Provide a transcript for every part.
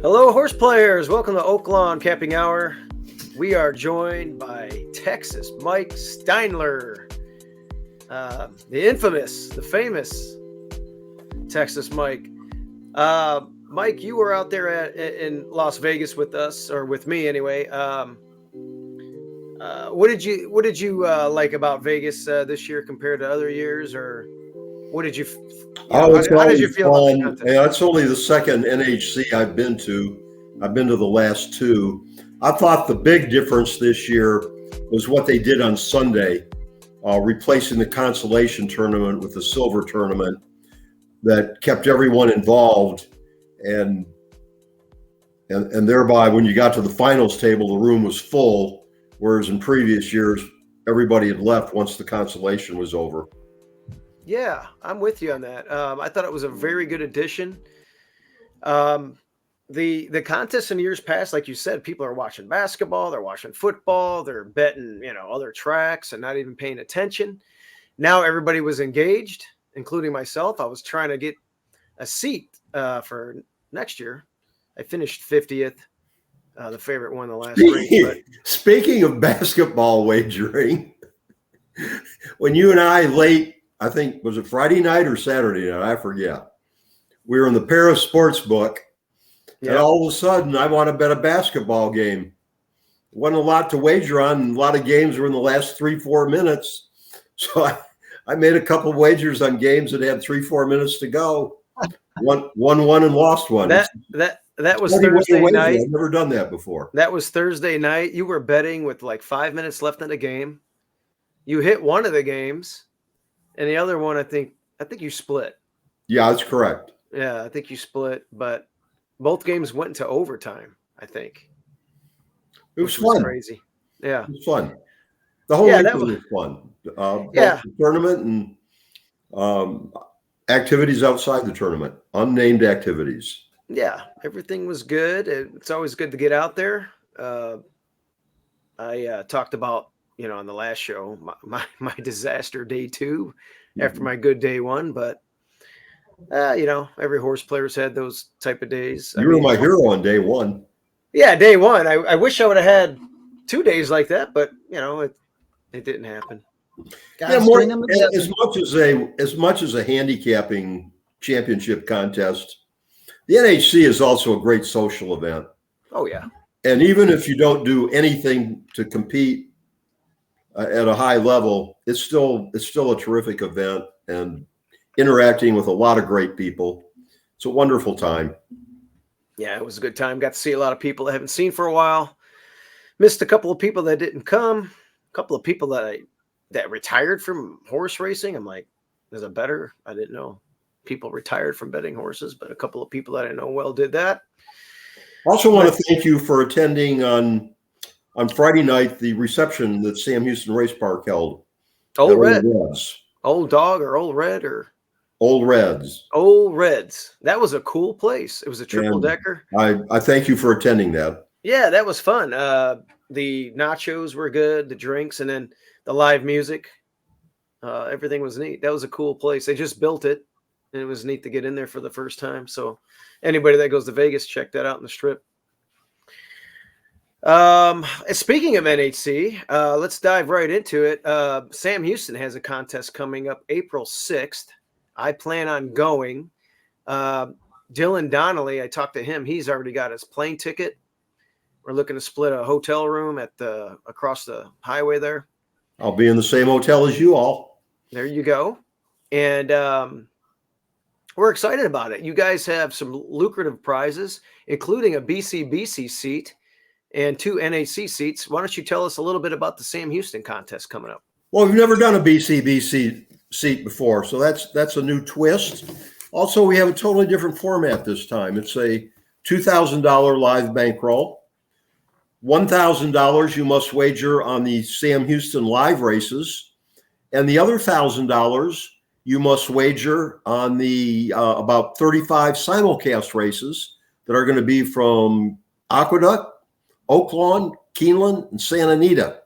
Hello, horse players. Welcome to Oaklawn Capping Hour. We are joined by Texas Mike Steindler, the infamous, the famous Texas Mike. Mike, you were out there in Las Vegas with us, or with me anyway. What did you like about Vegas this year compared to other years, or what did you? How did you feel about the contest? Yeah, it's only the second NHC I've been to. I've been to the last two. I thought the big difference this year was what they did on Sunday, replacing the consolation tournament with the silver tournament that kept everyone involved, and thereby when you got to the finals table, the room was full, whereas in previous years, everybody had left once the consolation was over. Yeah, I'm with you on that. I thought it was a very good addition. The contests in years past, like you said, people are watching basketball, they're watching football, they're betting, other tracks and not even paying attention. Now everybody was engaged, including myself. I was trying to get a seat for next year. I finished 50th, the favorite one the last race. Speaking of basketball wagering, when you and I I think, was it Friday night or Saturday night? I forget. We were in the Paris sports book, and all of a sudden, I want to bet a basketball game. Wasn't a lot to wager on, and a lot of games were in the last 3-4 minutes. So I made a couple of wagers on games that had 3-4 minutes to go. Won one and lost one. That was Thursday night. I've never done that before. That was Thursday night. You were betting with like 5 minutes left in the game. You hit one of the games. And the other one, I think you split. Yeah, that's correct. Yeah, I think you split, but both games went into overtime, I think. It was fun. Crazy. Yeah. It was fun. The whole weekend was fun. The tournament and activities outside the tournament, unnamed activities. Yeah, everything was good. It's always good to get out there. I talked about, on the last show, my disaster day 2 after my good day 1. But, every horse player's had those type of days. You were my hero on day 1. Yeah, day 1. I wish I would have had 2 days like that, but, it didn't happen. As much as a handicapping championship contest, the NHC is also a great social event. Oh, yeah. And even if you don't do anything to compete at a high level, it's still a terrific event, and interacting with a lot of great people. It's a wonderful time. Yeah, it was a good time. Got to see a lot of people I haven't seen for a while. Missed a couple of people that didn't come. A couple of people that retired from horse racing. I'm like, there's a better. I didn't know people retired from betting horses, but a couple of people that I know well did that. Also want to thank you for attending on Friday night, the reception that Sam Houston Race Park held. Old Red. Old Dog or Old Red or? Old Reds. Old Reds. That was a cool place. It was a triple decker. I thank you for attending that. Yeah, that was fun. The nachos were good, the drinks, and then the live music. Everything was neat. That was a cool place. They just built it, and it was neat to get in there for the first time. So anybody that goes to Vegas, check that out in the Strip. Speaking of NHC, let's dive right into it. Sam Houston has a contest coming up April 6th. I plan on going. Dylan Donnelly, I talked to him. He's already got his plane ticket. We're looking to split a hotel room across the highway there. I'll be in the same hotel as you all. There you go. And we're excited about it. You guys have some lucrative prizes, including a BCBC seat and 2 NHC seats. Why don't you tell us a little bit about the Sam Houston contest coming up? Well, we've never done a BCBC seat before, so that's a new twist. Also, we have a totally different format this time. It's a $2,000 live bankroll. $1,000 you must wager on the Sam Houston live races, and the other $1,000 you must wager on the about 35 simulcast races that are going to be from Aqueduct, Oaklawn, Keeneland, and Santa Anita.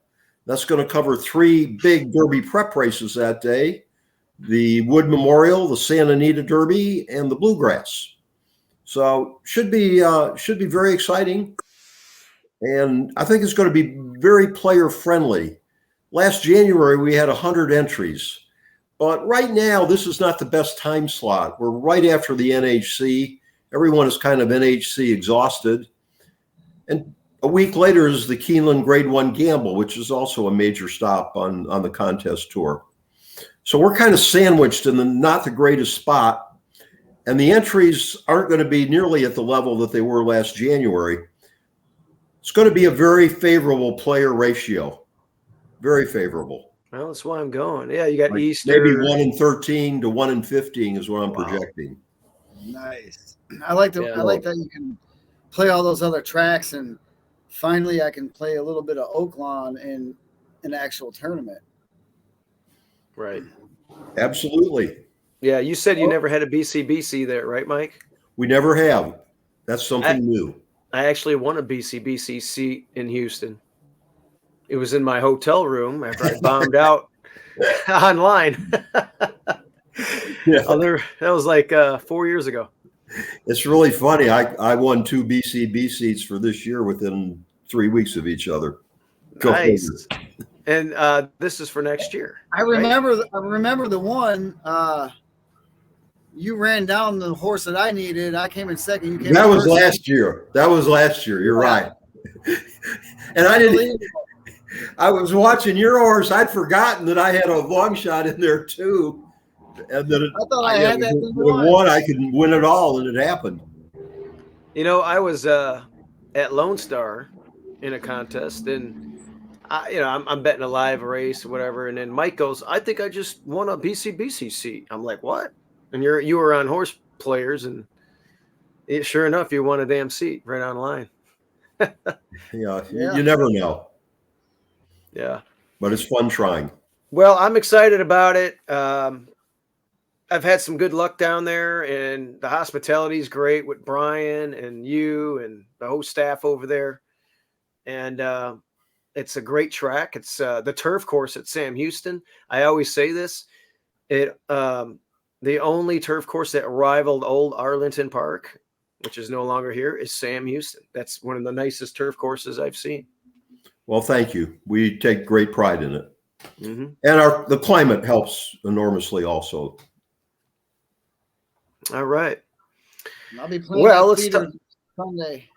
That's going to cover 3 big Derby prep races that day: the Wood Memorial, the Santa Anita Derby, and the Bluegrass. So should be very exciting. And I think it's going to be very player friendly. Last January, we had 100 entries. But right now, this is not the best time slot. We're right after the NHC. Everyone is kind of NHC exhausted. And a week later is the Keeneland Grade 1 Gamble, which is also a major stop on the contest tour. So we're kind of sandwiched in the not the greatest spot. And the entries aren't going to be nearly at the level that they were last January. It's going to be a very favorable player ratio. Very favorable. Well, that's why I'm going. Yeah, you got Like Easter. maybe 1 in 13 to 1 in 15 is what I'm projecting. Nice. I like that you can play all those other tracks, and finally I can play a little bit of Oaklawn in an actual tournament. Right. Absolutely. Yeah, you said you never had a BCBC there, right, Mike? We never have. That's something new. I actually won a BCBC seat in Houston. It was in my hotel room after I bombed out online. Yeah. That was like 4 years ago. It's really funny. I won 2 BCB seats for this year within 3 weeks of each other. Nice. And this is for next year. I remember the one you ran down the horse that I needed. I came in second. You came that in was first. last year. That was last year. You're right. And I didn't. I was watching your horse. I'd forgotten that I had a long shot in there too, and that I thought I had that thing won. I could win it all, and it happened. You know, I was at Lone Star in a contest, and I'm betting a live race or whatever, and then Mike goes, "I think I just won a BCBC seat." I'm like, "What?" And you were on Horse Players, and sure enough, you won a damn seat right online. Yeah, you never know. Yeah. But it's fun trying. Well, I'm excited about it. I've had some good luck down there, and the hospitality is great with Brian and you and the whole staff over there. And it's a great track. It's the turf course at Sam Houston. I always say this. The only turf course that rivaled old Arlington Park, which is no longer here, is Sam Houston. That's one of the nicest turf courses I've seen. Well, thank you. We take great pride in it. Mm-hmm. And the climate helps enormously also. All right. I'll be playing feeder Sunday.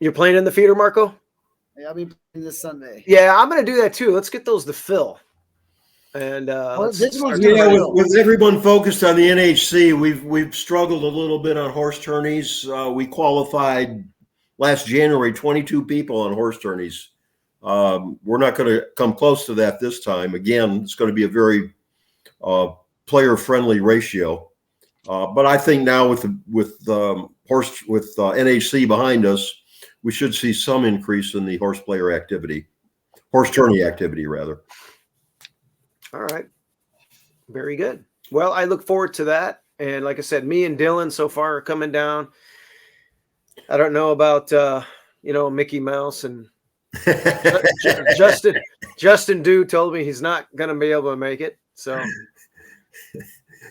You're playing in the feeder, Marco? Yeah, I'll be playing this Sunday. Yeah, I'm going to do that too. Let's get those to fill. And with everyone focused on the NHC, we've struggled a little bit on horse tourneys. We qualified last January 22 people on horse tourneys. We're not going to come close to that this time. Again, it's going to be a very player-friendly ratio. But I think now with NHC behind us, we should see some increase in the horse tourney activity rather. All right. Very good. Well, I look forward to that. And like I said, me and Dylan so far are coming down. I don't know about, Mickey Mouse and Justin Dew told me he's not going to be able to make it. So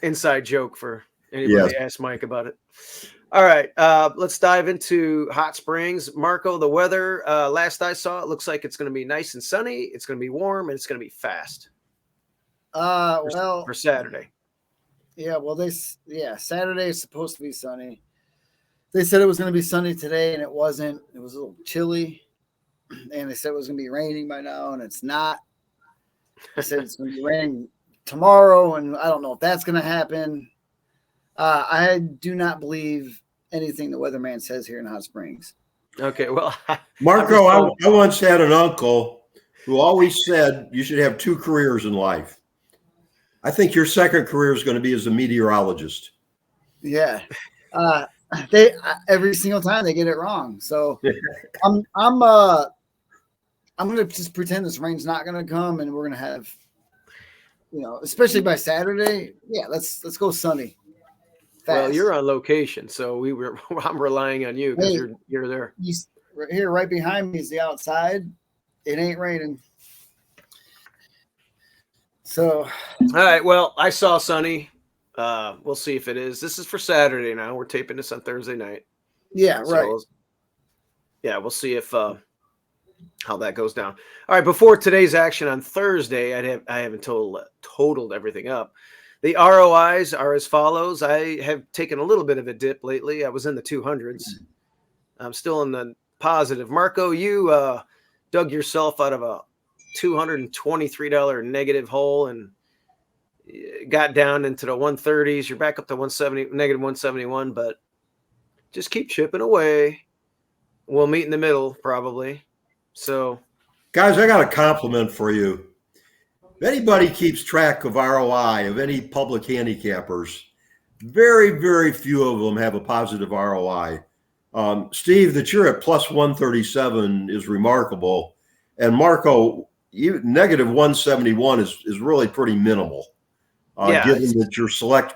inside joke for anybody to ask Mike about it. All right. Let's dive into Hot Springs. Marco, the weather, last I saw, it looks like it's going to be nice and sunny. It's going to be warm and it's going to be fast. For Saturday. Yeah, Saturday is supposed to be sunny. They said it was going to be sunny today, and it wasn't. It was a little chilly, and they said it was going to be raining by now, and it's not. They said it's going to be raining tomorrow, and I don't know if that's going to happen. I do not believe anything the weatherman says here in Hot Springs. Okay, well, Marco, I once had an uncle who always said you should have 2 careers in life. I think your second career is going to be as a meteorologist. Yeah. They every single time they get it wrong. So I'm going to just pretend this rain's not going to come, and we're going to have, especially by Saturday. Yeah, let's go sunny. Fast. Well, you're on location, so I'm relying on you because you're there. Right here, right behind me is the outside. It ain't raining. So, all right. Well, I saw sunny. We'll see if it is. This is for Saturday now. We're taping this on Thursday night. Yeah, right. So, yeah, we'll see if how that goes down. All right, before today's action on Thursday, I haven't totaled everything up. The ROIs are as follows. I have taken a little bit of a dip lately. I was in the 200s. I'm still in the positive. Marco, you dug yourself out of a $223 negative hole and got down into the 130s. You're back up to negative 171, but just keep chipping away. We'll meet in the middle probably. So, guys, I got a compliment for you. If anybody keeps track of ROI of any public handicappers, very, very few of them have a positive ROI. Steve, that you're at plus 137 is remarkable. And Marco, negative 171 is really pretty minimal, given that you're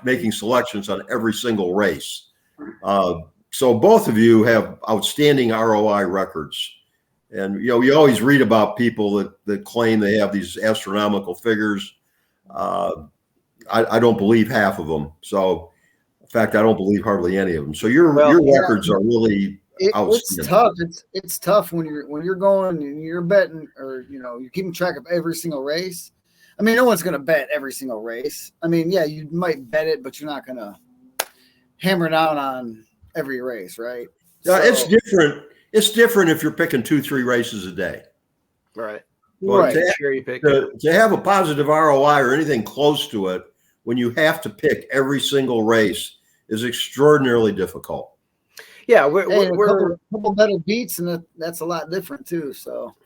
making selections on every single race. So both of you have outstanding ROI records. And, you always read about people that claim they have these astronomical figures. I don't believe half of them. So, in fact, I don't believe hardly any of them. So your records are really outstanding. It's tough. It's tough when you're going and you're betting, or you're keeping track of every single race. I mean, no one's going to bet every single race. I mean, yeah, you might bet it, but you're not going to hammer down on every race, right? Yeah, it's different. It's different if you're picking 2-3 races a day. Right. Right. To have a positive ROI or anything close to it when you have to pick every single race is extraordinarily difficult. Yeah, we're a couple better beats, and that's a lot different too. So,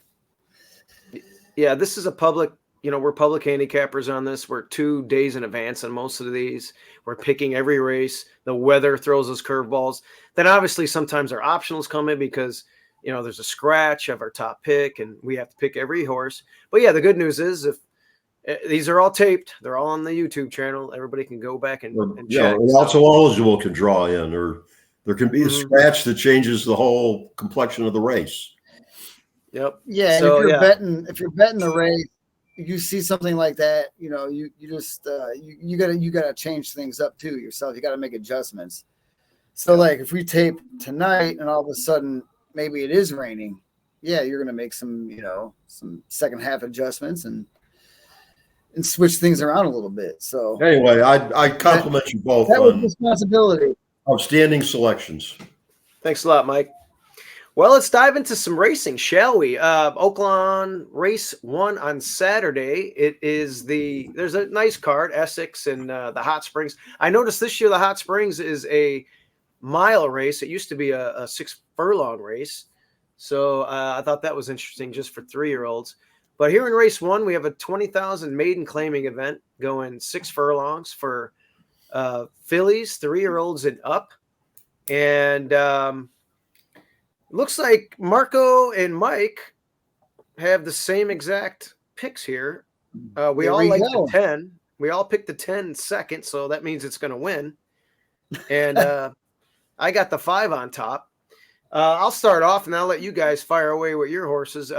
yeah, this is a public. We're public handicappers on this. We're 2 days in advance on most of these. We're picking every race. The weather throws us curveballs. Then obviously sometimes our optionals come in because, there's a scratch of our top pick and we have to pick every horse. But yeah, the good news is if these are all taped, they're all on the YouTube channel. Everybody can go back and check. And also eligible can draw in, or there can be a scratch that changes the whole complexion of the race. Yep. Yeah. So, if you're betting the race, you see something like that, you just you gotta change things up too yourself. You gotta make adjustments. So like if we tape tonight and all of a sudden maybe it is raining, yeah, you're gonna make some second half adjustments and switch things around a little bit. So anyway, I compliment you both. That was responsibility. Outstanding selections. Thanks a lot, Mike. Well, let's dive into some racing, shall we? Oaklawn Race 1 on Saturday. There's a nice card, Essex and the Hot Springs. I noticed this year the Hot Springs is a mile race. It used to be a 6 furlong race. So I thought that was interesting just for 3-year-olds. But here in Race 1, we have a 20,000 maiden claiming event going 6 furlongs for fillies, 3-year-olds and up. And looks like Marco and Mike have the same exact picks here. We all like the 10. We all picked the 10 second, so that means it's going to win. And I got the 5 on top. I'll start off, and I'll let you guys fire away with your horses.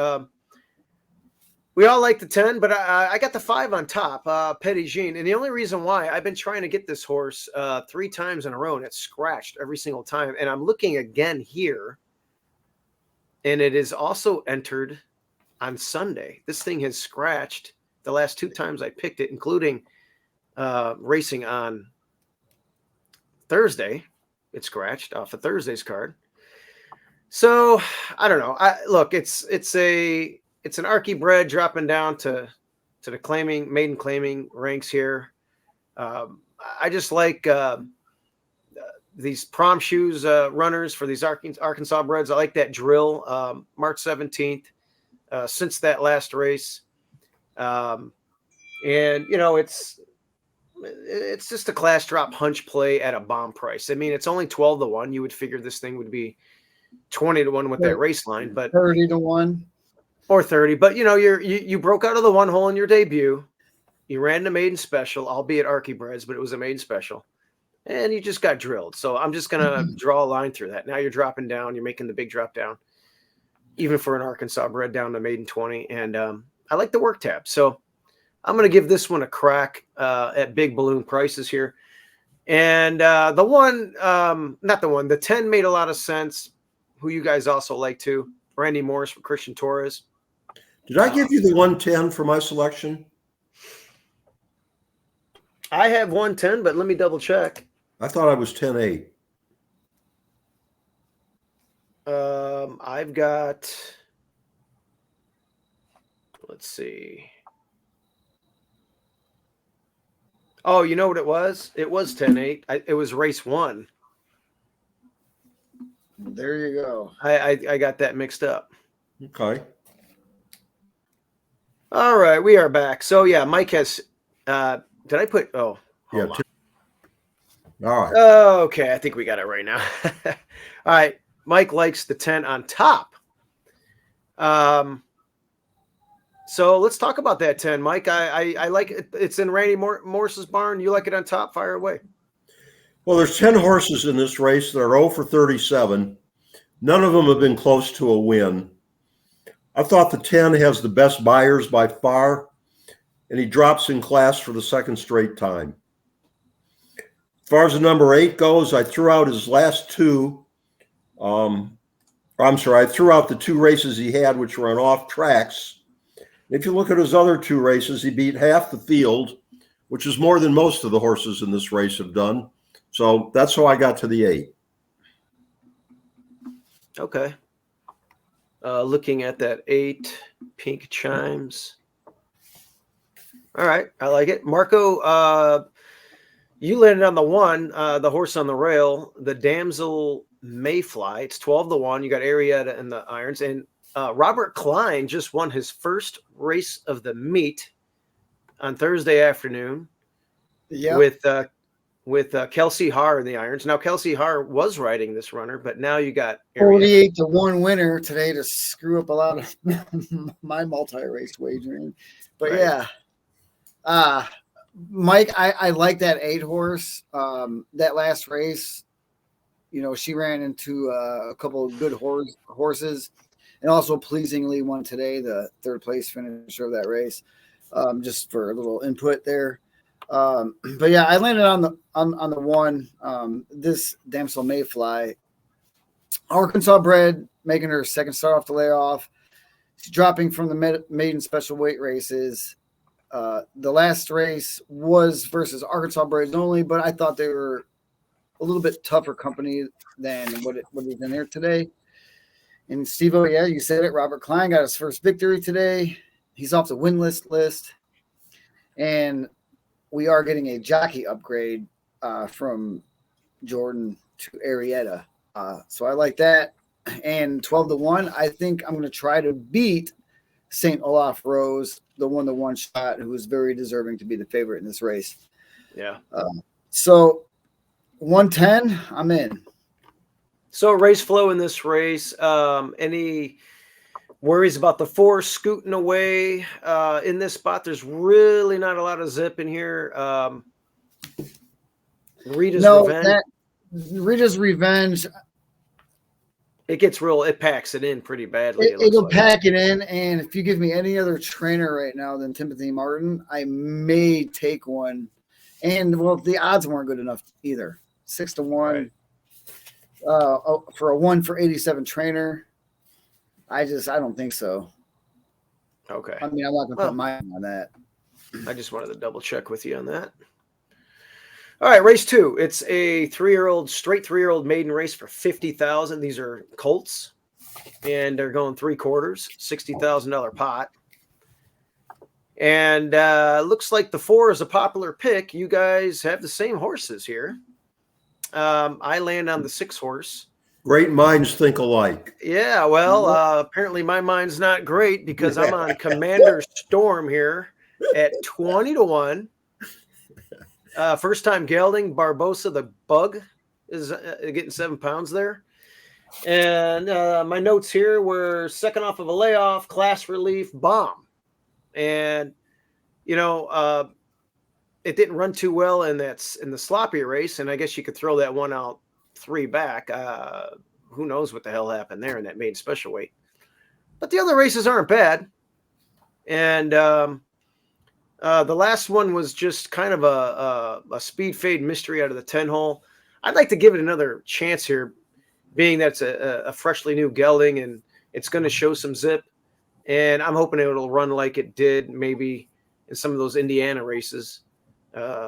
We all like the 10, but I got the 5 on top, Petit Jean. And the only reason why, I've been trying to get this horse 3 times in a row, and it's scratched every single time. And I'm looking again here. And it is also entered on Sunday. This thing has scratched the last 2 times I picked it, including racing on Thursday. It scratched off of Thursday's card. So I don't know. Look, it's an Archie bred dropping down to the maiden claiming ranks here. I just like these prom shoes runners for these Arkansas breds. I like that drill. March 17th, since that last race. And, it's just a class drop hunch play at a bomb price. I mean, it's only 12-1. You would figure this thing would be 20-1 with that race line, but 30-1 or 30. But you broke out of the 1 hole in your debut. You ran the maiden special, albeit Archie breds, but it was a maiden special. And you just got drilled. So I'm just going to draw a line through that. Now you're dropping down. You're making the big drop down, even for an Arkansas bred down to maiden 20. And I like the work tab. So I'm going to give this one a crack at big balloon prices here. And the 10 made a lot of sense. Who you guys also like too. Randy Morris for Christian Torres. Did I give you the 110 for my selection? I have 110, but let me double check. I thought I was 10-8. I've got, let's see. Oh, you know what it was? It was 10-8. It was race 1. There you go. I got that mixed up. Okay. All right, we are back. So yeah, Mike has. Did I put? Oh, Yeah. All right. Okay, I think we got it right now. All right, Mike likes the 10 on top. So let's talk about that 10, Mike. I like it. It's in Randy Morris's barn. You like it on top? Fire away. Well, there's 10 horses in this race that are 0 for 37. None of them have been close to a win. I thought the 10 has the best buyers by far, and he drops in class for the second straight time. As far as the number 8 goes, I threw out his last two. I threw out the 2 races he had, which were on off tracks. If you look at his other 2 races, he beat half the field, which is more than most of the horses in this race have done. So that's how I got to the 8. Okay. Looking at that 8, Pink Chimes. All right, I like it. Marco, you landed on the 1, the horse on the rail, the Damsel Mayfly. It's 12-1. You got Arietta and the irons. And Robert Klein just won his first race of the meet on Thursday afternoon with Kelsey Haar in the irons. Now, Kelsey Haar was riding this runner, but now you got 48-1 winner today to screw up a lot of my multi-race wagering. But right. Mike, I like that 8 horse. That last race, she ran into a couple of good horses, and also pleasingly won today, the 3rd place finisher of that race. Just for a little input there. But yeah, I landed on the 1. This Damsel Mayfly, Arkansas bred, making her second start off the layoff. She's dropping from the maiden special weight races. The last race was versus Arkansas breds only, but I thought they were a little bit tougher company than what is in there today. And Steve-O, yeah, you said it. Robert Klein got his first victory today. He's off the win list. And we are getting a jockey upgrade from Jordan to Arietta. So I like that. And 12-1, I think I'm going to try to beat St. Olaf Rose, the 1-1 shot, who is very deserving to be the favorite in this race. Yeah. So 110, I'm in. So race flow in this race, any worries about the 4 scooting away in this spot? There's really not a lot of zip in here. Rita's Revenge. It packs it in pretty badly. It'll pack it in. And if you give me any other trainer right now than Timothy Martin, I may take one. And well, the odds weren't good enough either. 6-1. Right. For a 1 for 87 trainer. I don't think so. Okay. I mean, I'm not going to put mine on that. I just wanted to double check with you on that. All right, race 2. It's a straight 3-year-old maiden race for $50,000. These are colts, and they're going 3/4, $60,000 pot. And looks like the 4 is a popular pick. You guys have the same horses here. I land on the 6 horse. Great minds think alike. Yeah, well, apparently my mind's not great because I'm on Commander Storm here at 20-1. First time gelding, Barbosa the Bug is getting 7 pounds there. And my notes here were second off of a layoff, class relief, bomb. And, it didn't run too well in the sloppy race. And I guess you could throw that one out 3 back. Who knows what the hell happened there in that maiden special weight. But the other races aren't bad. And The last one was just kind of a speed fade mystery out of the 10 hole. I'd like to give it another chance here, being that's a freshly new gelding and it's going to show some zip. And I'm hoping it'll run like it did maybe in some of those Indiana races,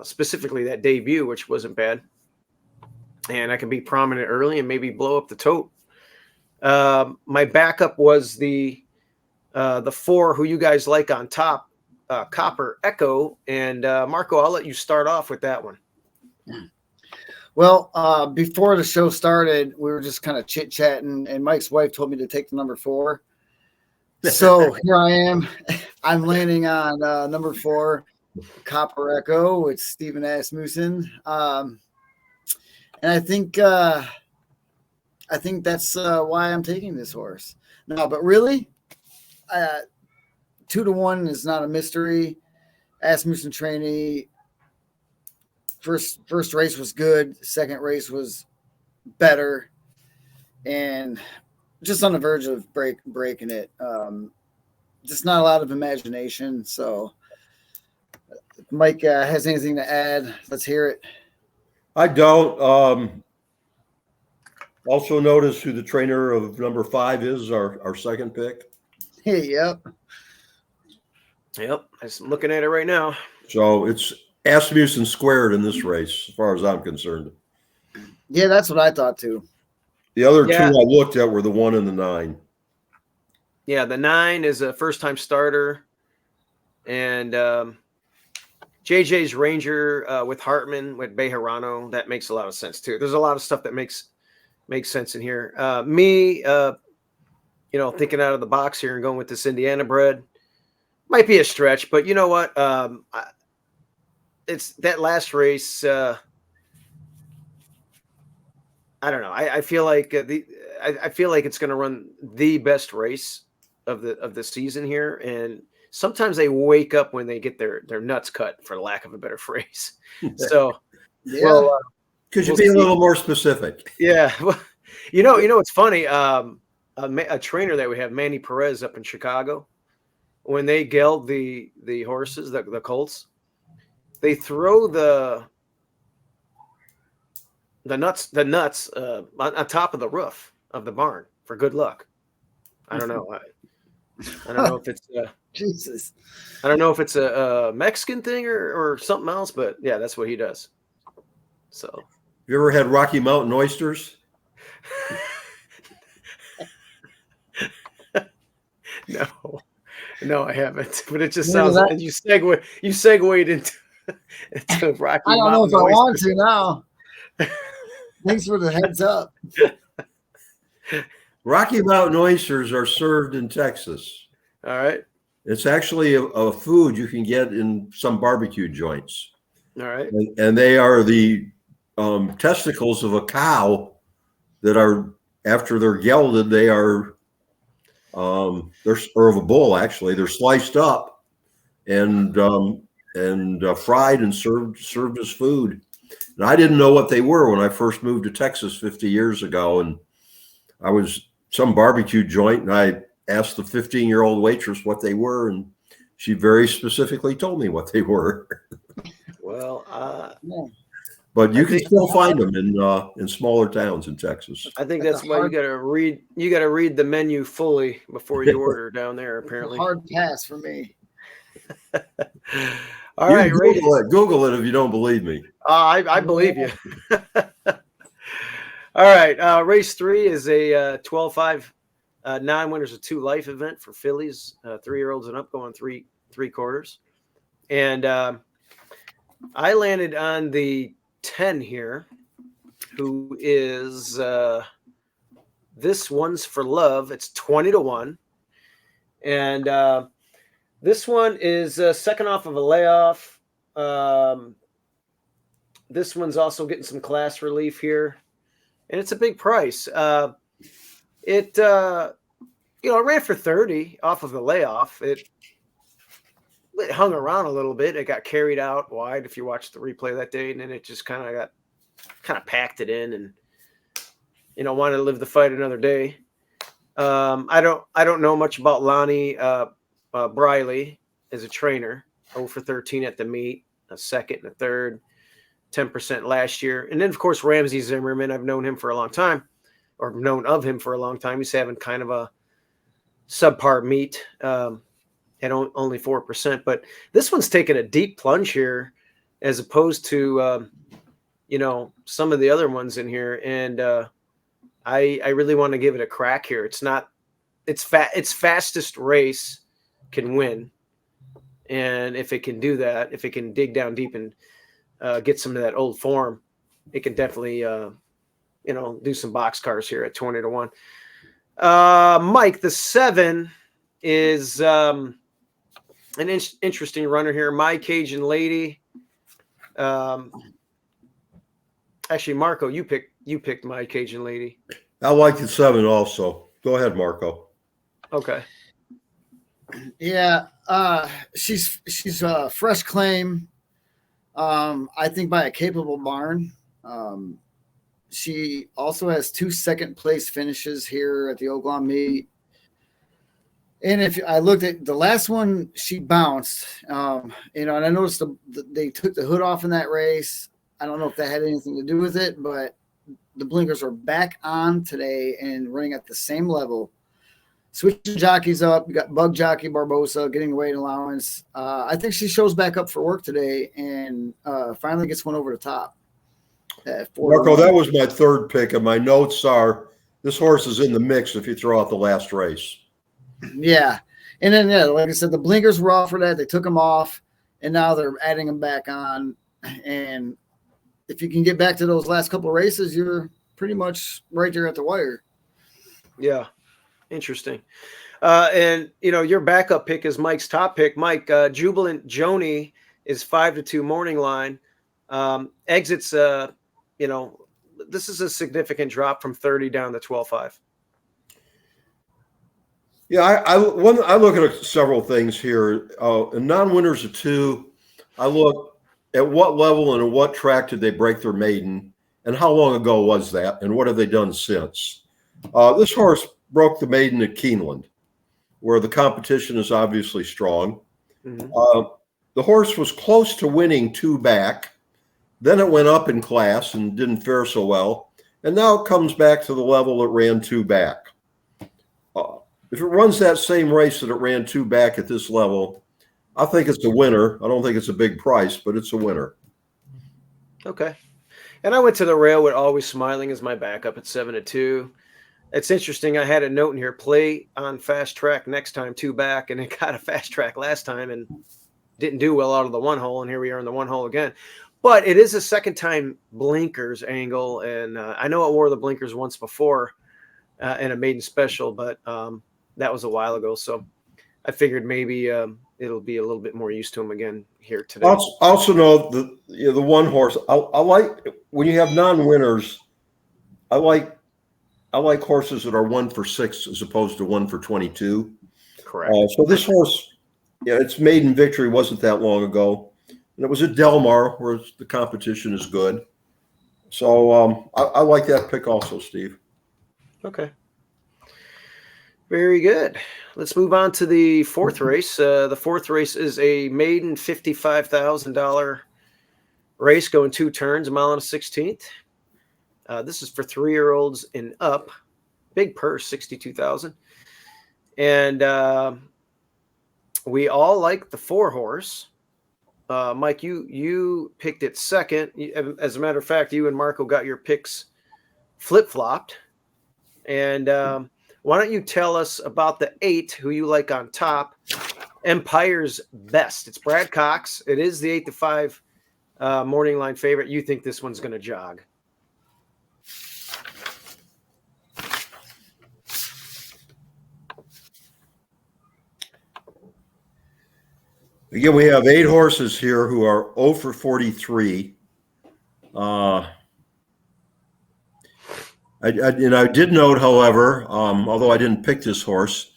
specifically that debut, which wasn't bad. And I can be prominent early and maybe blow up the tote. My backup was the 4 who you guys like on top, Copper Echo. And Marco, I'll let you start off with that one. Well, before the show started, we were just kind of chit-chatting, and Mike's wife told me to take the number 4. So here I am. I'm landing on number 4, Copper Echo with Stephen Asmussen. And I think that's why I'm taking this horse. No, but really, 2-1 is not a mystery. Asmussen Tourney. First race was good. Second race was better, and just on the verge of breaking it. Just not a lot of imagination. So, if Mike has anything to add, let's hear it. I don't. Also notice who the trainer of number 5 is, our second pick. Hey, yep. I'm looking at it right now. So it's Asmussen squared in this race, as far as I'm concerned. Yeah, that's what I thought too. The other 2 I looked at were the 1 and the 9. Yeah, the 9 is a first-time starter. And JJ's Ranger with Hartman, with Bejarano, that makes a lot of sense too. There's a lot of stuff that makes sense in here. Me, thinking out of the box here and going with this Indiana bred might be a stretch, but you know what? It's that last race. I don't know. I feel like I feel like it's going to run the best race of the season here, and sometimes they wake up when they get their nuts cut, for lack of a better phrase. So, Yeah. well, Could you be a little more specific? yeah. Well, it's funny. A trainer that we have, Manny Perez, up in Chicago, when they geld the horses, the colts, they throw the nuts on top of the roof of the barn for good luck. I don't know. I don't know if it's Jesus. I don't know if it's a Mexican thing or something else, but yeah, that's what he does. So, You ever had Rocky Mountain oysters? No, I haven't. But it just sounds like you segued into Rocky Mountain. I don't know if I want to now. Thanks for the heads up. Rocky Mountain oysters are served in Texas. All right. It's actually a food you can get in some barbecue joints. All right. And they are the testicles of a cow that are, after they're gelded, they are or of a bull, actually. They're sliced up and fried and served as food. And I didn't know what they were when I first moved to Texas 50 years ago. And I was some barbecue joint, and I asked the 15-year-old waitress what they were, and she very specifically told me what they were. Well, but you can still find them in smaller towns in Texas. I think that's why you got to read the menu fully before you order down there. Apparently, hard pass for me. All right, Google it if you don't believe me. I believe you. All right, race 3 is a 12-5 non-winners of 2 life event for fillies, 3-year-olds and up, going 3/4. And I landed on the 10 here, who is This One's for Love. It's 20-1, and this one is second off of a layoff. This one's also getting some class relief here, and it's a big price. It ran for 30 off of the layoff. It hung around a little bit. It got carried out wide if you watched the replay that day, and then it just kind of packed it in and wanted to live the fight another day. I don't know much about Lonnie Briley as a trainer. 0 for 13 at the meet, a second and a third, 10% last year. And then, of course, Ramsey Zimmerman. I've known him for a long time, or known of him for a long time. He's having kind of a subpar meet at only 4%. But this one's taken a deep plunge here as opposed to, some of the other ones in here. And I really want to give it a crack here. Its fastest race can win. And if it can do that, if it can dig down deep and get some of that old form, it can definitely, do some box cars here at 20 to 1. Mike, the 7 is an interesting runner here. My Cajun Lady. Actually, Marco, you picked My Cajun Lady. I like the 7 also. Go ahead, Marco. Okay. Yeah, she's a fresh claim. I think by a capable barn. She also has 2 second-place finishes here at the Oaklawn meet. And if I looked at the last one, she bounced. And I noticed they took the hood off in that race. I don't know if that had anything to do with it, but the blinkers are back on today and running at the same level. Switching jockeys up. You got Bug Jockey Barbosa getting the weight allowance. I think she shows back up for work today and finally gets one over the top. Marco, that was my 3rd pick, and my notes are this horse is in the mix if you throw out the last race. Yeah. And then, like I said, the blinkers were off for that. They took them off, and now they're adding them back on. And if you can get back to those last couple of races, you're pretty much right there at the wire. Yeah. Interesting. And, your backup pick is Mike's top pick. Mike, Jubilant Joni is 5 to 2 morning line. Exits, this is a significant drop from 30 down to 12.5. Yeah, I look at several things here. In non-winners of 2, I look at what level and at what track did they break their maiden, and how long ago was that, and what have they done since? This horse broke the maiden at Keeneland, where the competition is obviously strong. Mm-hmm. The horse was close to winning 2 back. Then it went up in class and didn't fare so well. And now it comes back to the level it ran 2 back. If it runs that same race that it ran 2 back at this level, I think it's a winner. I don't think it's a big price, but it's a winner. Okay. And I went to the rail with Always Smiling as my backup at 7 to 2. It's interesting. I had a note in here, play on fast track next time 2 back, and it got a fast track last time and didn't do well out of the 1 hole, and here we are in the 1 hole again. But it is a second time blinkers angle, and I know it wore the blinkers once before in a maiden special, but that was a while ago, so I figured maybe it'll be a little bit more used to him again here today. Also know the 1 horse. I like when you have non-winners. I like horses that are 1 for 6 as opposed to 1 for 22. Correct. So this horse, its maiden victory wasn't that long ago, and it was at Del Mar, where the competition is good. So I like that pick also, Steve. Okay. Very good. Let's move on to the 4th race. The 4th race is a maiden $55,000 race going 2 turns, 1 mile and a 16th. This is for 3-year-olds and up. Big purse, $62,000. And we all like the 4 horse. Mike, you picked it second. As a matter of fact, you and Marco got your picks flip-flopped. And why don't you tell us about the 8, who you like on top, Empire's Best. It's Brad Cox. It is the 8 to 5 morning line favorite. You think this one's going to jog? Again, we have 8 horses here who are 0 for 43. I did note, however, although I didn't pick this horse,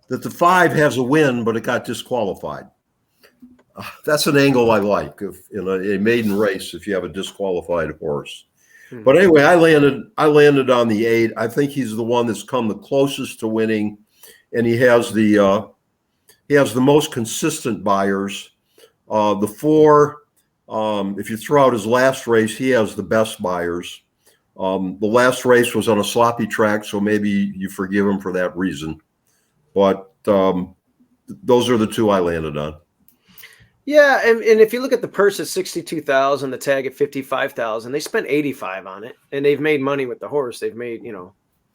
that the 5 has a win, but it got disqualified. That's an angle I like in a maiden race if you have a disqualified horse. Hmm. But anyway, I landed on the 8. I think he's the one that's come the closest to winning, and he has the most consistent buyers. The 4, if you throw out his last race, he has the best buyers. The last race was on a sloppy track, so maybe you forgive him for that reason. But those are the 2 I landed on. Yeah, and if you look at the purse at 62,000, the tag at 55,000, they spent 85 on it, and they've made money with the horse. They've made,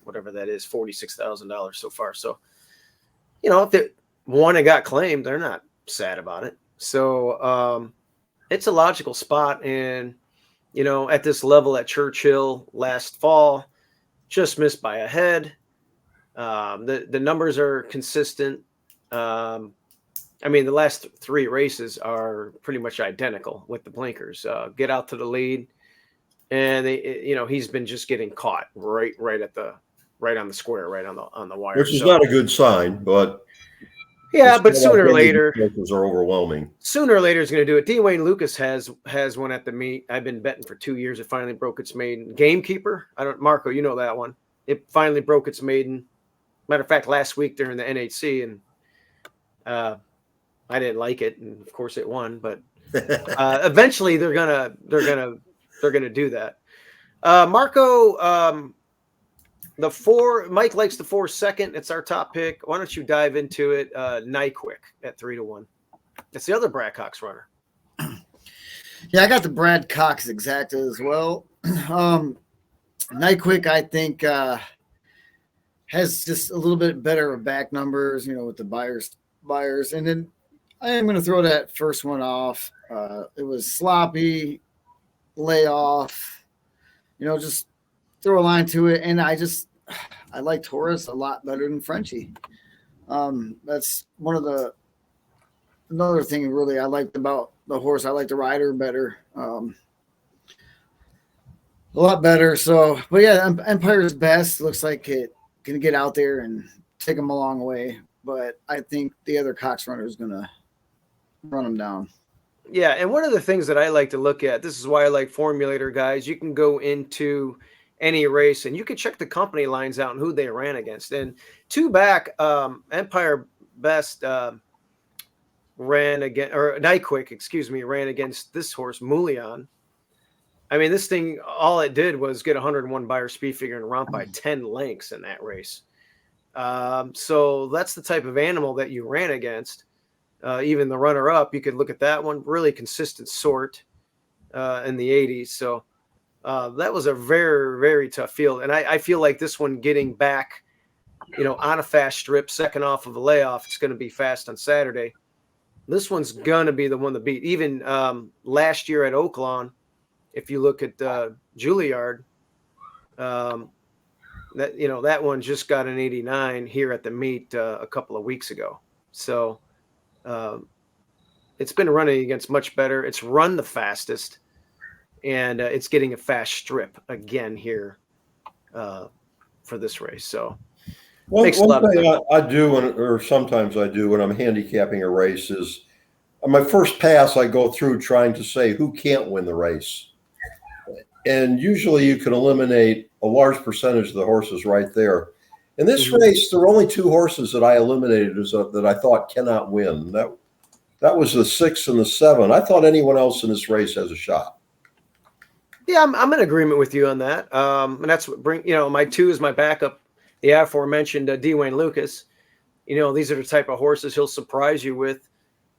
whatever that is, $46,000 so far. So, if they won and got claimed, they're not sad about it. So it's a logical spot. And, at this level at Churchill last fall, just missed by a head. The numbers are consistent. The last 3 races are pretty much identical with the blinkers. Get out to the lead, and he's been just getting caught right on the square, right on the wire. Which is not a good sign, but yeah, but sooner or later, those are overwhelming. Sooner or later, is going to do it. Dwayne Lucas has one at the meet. I've been betting for 2 years. It finally broke its maiden. Gamekeeper. Marco, you know that one. It finally broke its maiden. Matter of fact, last week during the NHC, and I didn't like it, and of course it won. But eventually, they're gonna do that. Marco, the 4. Mike likes the 4 second. It's our top pick. Why don't you dive into it? Nyquik at 3-1. That's the other Brad Cox runner. Yeah, I got the Brad Cox exact as well. Nyquik, I think, has just a little bit better back numbers, with the buyers. And then I am going to throw that first one off. It was sloppy, lay off, just throw a line to it. And I like Taurus a lot better than Frenchie. That's another thing really I liked about the horse. I like the rider better, a lot better. So, but yeah, Empire's Best looks like it can get out there and take him a long way. But I think the other Cox runner is going to run him down. Yeah, and one of the things that I like to look at, this is why I like formulator guys, you can go into any race and you can check the company lines out and who they ran against. And 2 back, Empire Best ran against, or Nyquik, ran against this horse, Moulion. This thing, all it did was get 101 buyer speed figure and romp by 10 lengths in that race. So that's the type of animal that you ran against. Even the runner-up, you could look at that one, really consistent sort in the 80s. So that was a very, very tough field. And I feel like this one getting back, on a fast strip, second off of a layoff, it's going to be fast on Saturday. This one's going to be the one to beat. Even last year at Oaklawn, if you look at Juilliard, that one just got an 89 here at the meet a couple of weeks ago. So it's been running against much better. It's run the fastest, and it's getting a fast strip again here for this race. So one thing I do, or sometimes I do when I'm handicapping a race is on my first pass, I go through trying to say who can't win the race. And usually you can eliminate a large percentage of the horses right there. In this race, there were only 2 horses that I eliminated that I thought cannot win. That was the 6 and the 7. I thought anyone else in this race has a shot. Yeah, I'm in agreement with you on that. And that's what my 2 is my backup. The aforementioned Dwayne Lucas. These are the type of horses he'll surprise you with,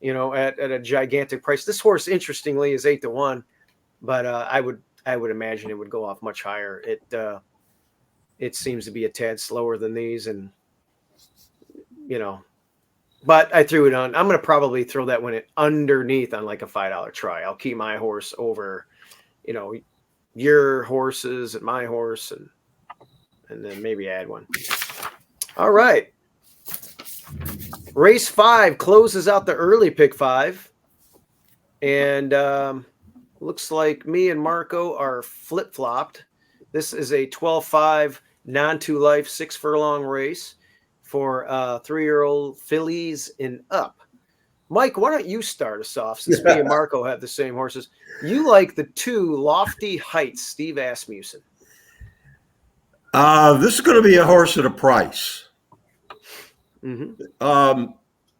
at a gigantic price. This horse, interestingly, is 8-1, but I would imagine it would go off much higher. It seems to be a tad slower than these, and but I threw it on. I'm going to probably throw that one underneath on like a $5 try. I'll keep my horse over, your horses and my horse, and then maybe add one. All right. Race 5 closes out the early pick 5, and looks like me and Marco are flip-flopped. This is a 12-5 non-2 life 6 furlong race for 3-year-old fillies and up. Mike, why don't you start us off since me and Marco have the same horses? You like the 2 Lofty Heights, Steve Asmussen. This is going to be a horse at a price. Mm-hmm.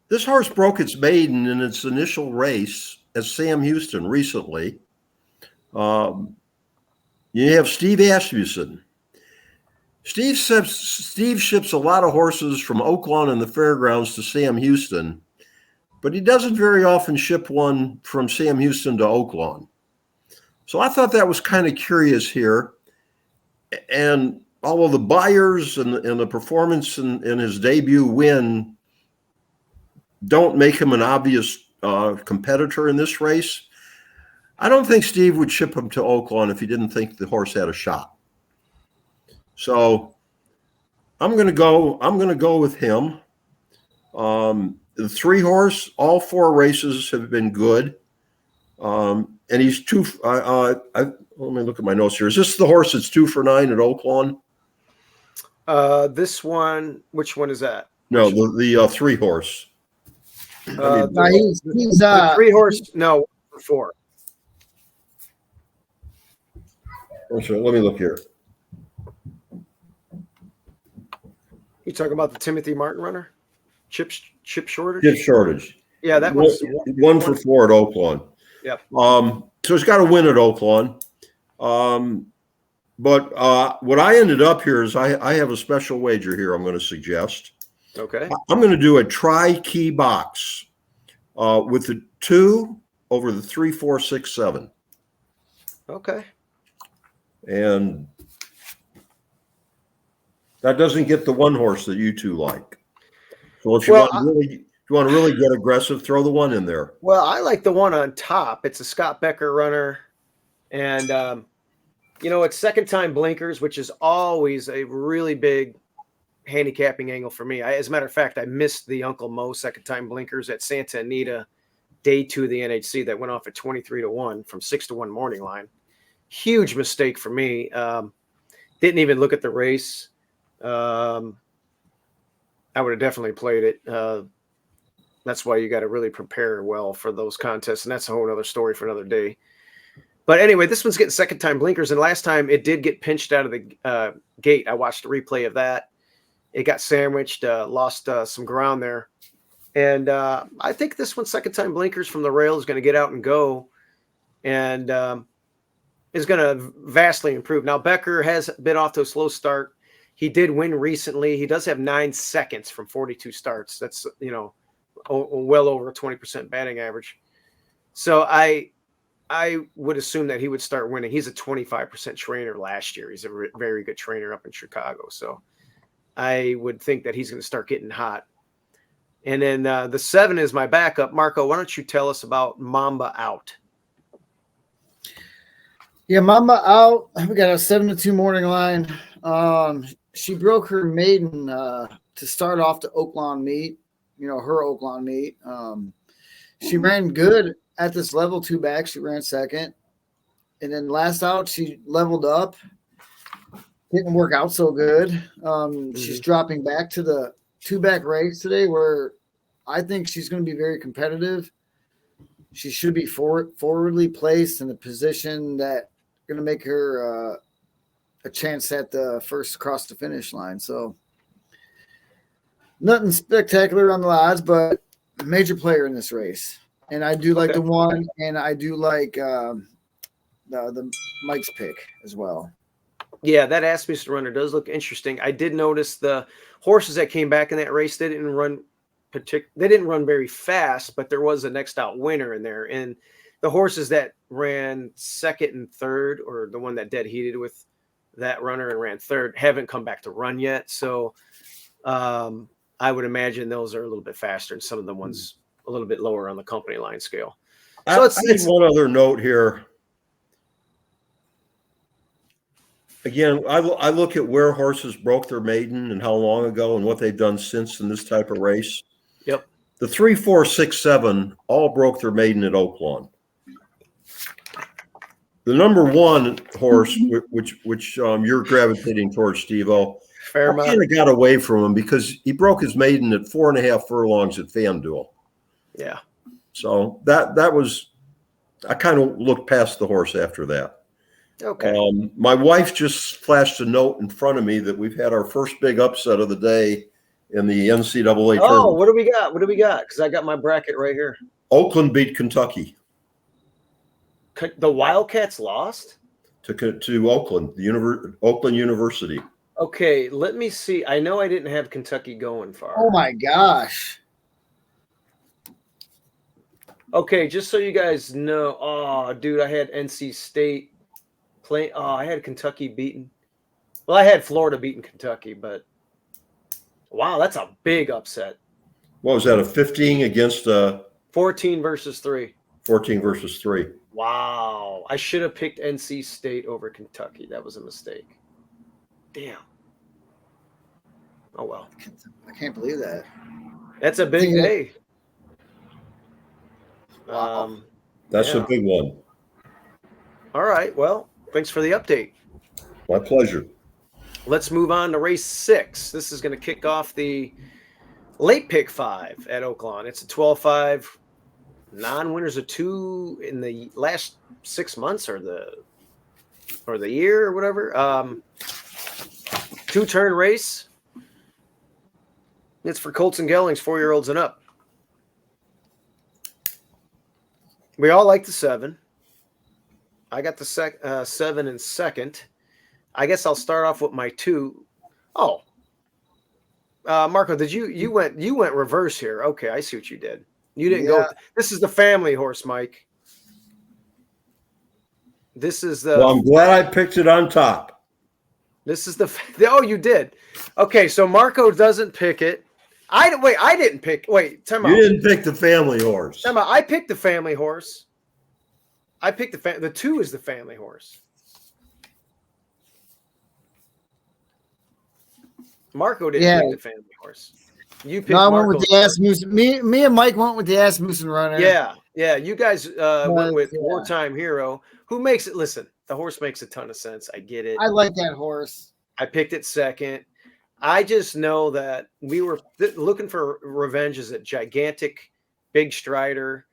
This horse broke its maiden in its initial race as Sam Houston recently. You have Steve Asmussen. Steve ships a lot of horses from Oaklawn and the fairgrounds to Sam Houston, but he doesn't very often ship one from Sam Houston to Oaklawn. So I thought that was kind of curious here. And although the buyers and the performance in his debut win don't make him an obvious competitor in this race, I don't think Steve would ship him to Oaklawn if he didn't think the horse had a shot. So I'm going to go with him. The 3 horse, all 4 races have been good. And he's two. Let me look at my notes here. Is this the horse that's 2 for 9 at Oaklawn? This one, which one is that? No, the 3 horse. He's the 3 horse. No, 4. Oh, sorry, let me look here. You talking about the Timothy Martin runner? Chip Shortage? Chip Shortage. Yeah, that was 1 for 4 at Oaklawn. Yep. So he's got to win at Oaklawn. But what I ended up here is I have a special wager here I'm going to suggest. Okay. I'm going to do a tri-key box with the 2 over the 3, 4, 6, 7. Okay. And that doesn't get the 1 horse that you 2 like. So if you want to really get aggressive, throw the 1 in there. Well, I like the 1 on top. It's a Scott Becker runner. And, it's second time blinkers, which is always a really big handicapping angle for me. As a matter of fact, I missed the Uncle Mo second time blinkers at Santa Anita, day 2 of the NHC that went off at 23-1 from 6-1 morning line. Huge mistake for me. Didn't even look at the race. I would have definitely played it. That's why you got to really prepare well for those contests. And that's a whole other story for another day. But anyway, this one's getting second time blinkers. And last time it did get pinched out of the gate. I watched a replay of that. It got sandwiched, lost some ground there. And I think this one's second time blinkers from the rail is going to get out and go. And is going to vastly improve. Now, Becker has been off to a slow start. He did win recently. He does have 9 seconds from 42 starts. That's, well over a 20% batting average. So I would assume that he would start winning. He's a 25% trainer last year. He's a very good trainer up in Chicago. So I would think that he's going to start getting hot. And then the 7 is my backup. Marco, why don't you tell us about Mamba Out? Yeah, Mamba Out. We got a 7-2 morning line. She broke her maiden to start off the Oaklawn meet, her Oaklawn meet. She ran good at this level 2 back. She ran second. And then last out, she leveled up. Didn't work out so good. She's dropping back to the 2 back race today where I think she's going to be very competitive. She should be forwardly placed in a position that going to make her a chance at the first across the finish line. So nothing spectacular on the odds, but a major player in this race. And I do like the 1, and I do like the Mike's pick as well. Yeah, that Asmussen runner does look interesting. I did notice the horses that came back in that race, they didn't run very fast, but there was a next out winner in there. And the horses that ran second and third, or the one that dead heated with that runner and ran third, haven't come back to run yet. So I would imagine those are a little bit faster, and some of the ones a little bit lower on the company line scale. So it's one other note here. Again, I look at where horses broke their maiden and how long ago and what they've done since in this type of race. Yep. The 3, 4, 6, 7 all broke their maiden at Oaklawn. The number 1 horse, which you're gravitating towards, Steve-O, kind of got away from him because he broke his maiden at 4.5 furlongs at FanDuel. Yeah. So that was, I kind of looked past the horse after that. Okay. My wife just flashed a note in front of me that we've had our first big upset of the day in the NCAA tournament. Oh, what do we got? Because I got my bracket right here. Oakland beat Kentucky. The Wildcats lost? to Oakland, Oakland University. Okay, let me see. I know I didn't have Kentucky going far. Oh my gosh. Okay, just so you guys know. Oh, dude, I had NC State playing. Oh, I had Kentucky beaten. Well, I had Florida beating Kentucky, but wow, that's a big upset. What was that? A 15 against 14 versus 3. 14 versus 3. Wow. I should have picked NC State over Kentucky. That was a mistake. Damn. Oh, well. I can't believe that. That's a big day. Wow. That's yeah. a big one. All right. Well, thanks for the update. My pleasure. Let's move on to race 6. This is going to kick off the late pick 5 at Oaklawn. It's a 12-5. Non-winners of 2 in the last 6 months or the year or whatever. 2-turn race. It's for Colts and Gellings, 4-year-olds and up. We all like the 7. I got the 7 in second. I guess I'll start off with my 2. Oh, Marco, did you went reverse here? Okay, I see what you did. You didn't go. This is the family horse, Mike. This is the. Well, I'm glad I picked it on top. This is the. Oh, you did. Okay, so Marco doesn't pick it. I didn't pick. Wait, time out. You didn't pick the family horse. Time out. I picked the family horse. I picked the 2 is the family horse. Marco didn't pick the family horse. You picked. No, I went with the Asmussen. Me and Mike went with the Asmussen runner. Yeah. You guys went with Wartime Hero, who makes it. Listen, the horse makes a ton of sense. I get it. I like that horse. I picked it second. I just know that we were looking for revenge as a gigantic, big strider.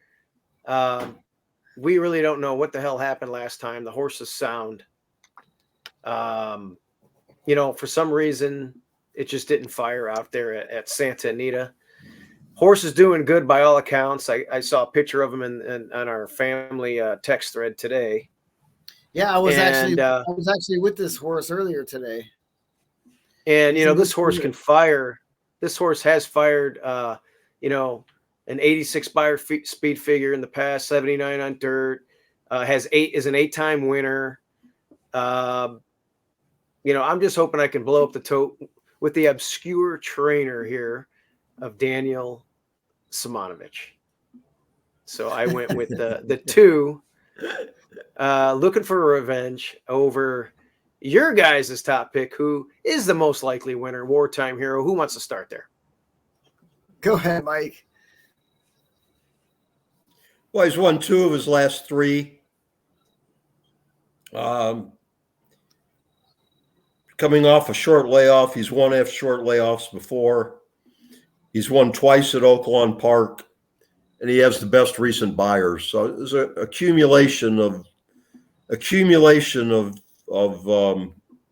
We really don't know what the hell happened last time. The horse is sound. For some reason, it just didn't fire out there at Santa Anita. Horse is doing good by all accounts. I saw a picture of him on our family text thread today. Yeah, I was actually with this horse earlier today. And this horse can fire. This horse has fired an 86 Beyer speed figure in the past, 79 on dirt. Is an 8-time winner. I'm just hoping I can blow up the tote with the obscure trainer here of Daniel Simonovich. So I went with the 2, looking for a revenge over your guys' top pick, who is the most likely winner, Wartime Hero. Who wants to start there? Go ahead, Mike. Well, he's won 2 of his last 3. Coming off a short layoff. He's won after short layoffs before. He's won twice at Oaklawn Park, and he has the best recent buyers. So there's an accumulation of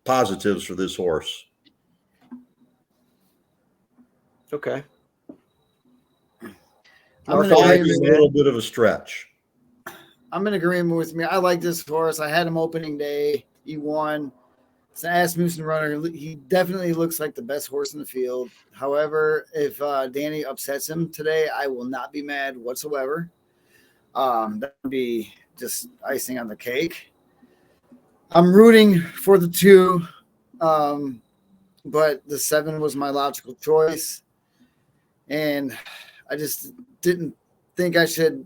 positives for this horse. Okay. I'm in 5 is a little bit of a stretch. I'm in agreement with me. I like this horse. I had him opening day. He won. It's an Asmussen runner. He definitely looks like the best horse in the field. However, if Danny upsets him today, I will not be mad whatsoever. That would be just icing on the cake. I'm rooting for the 2, but the 7 was my logical choice. And I just didn't think I should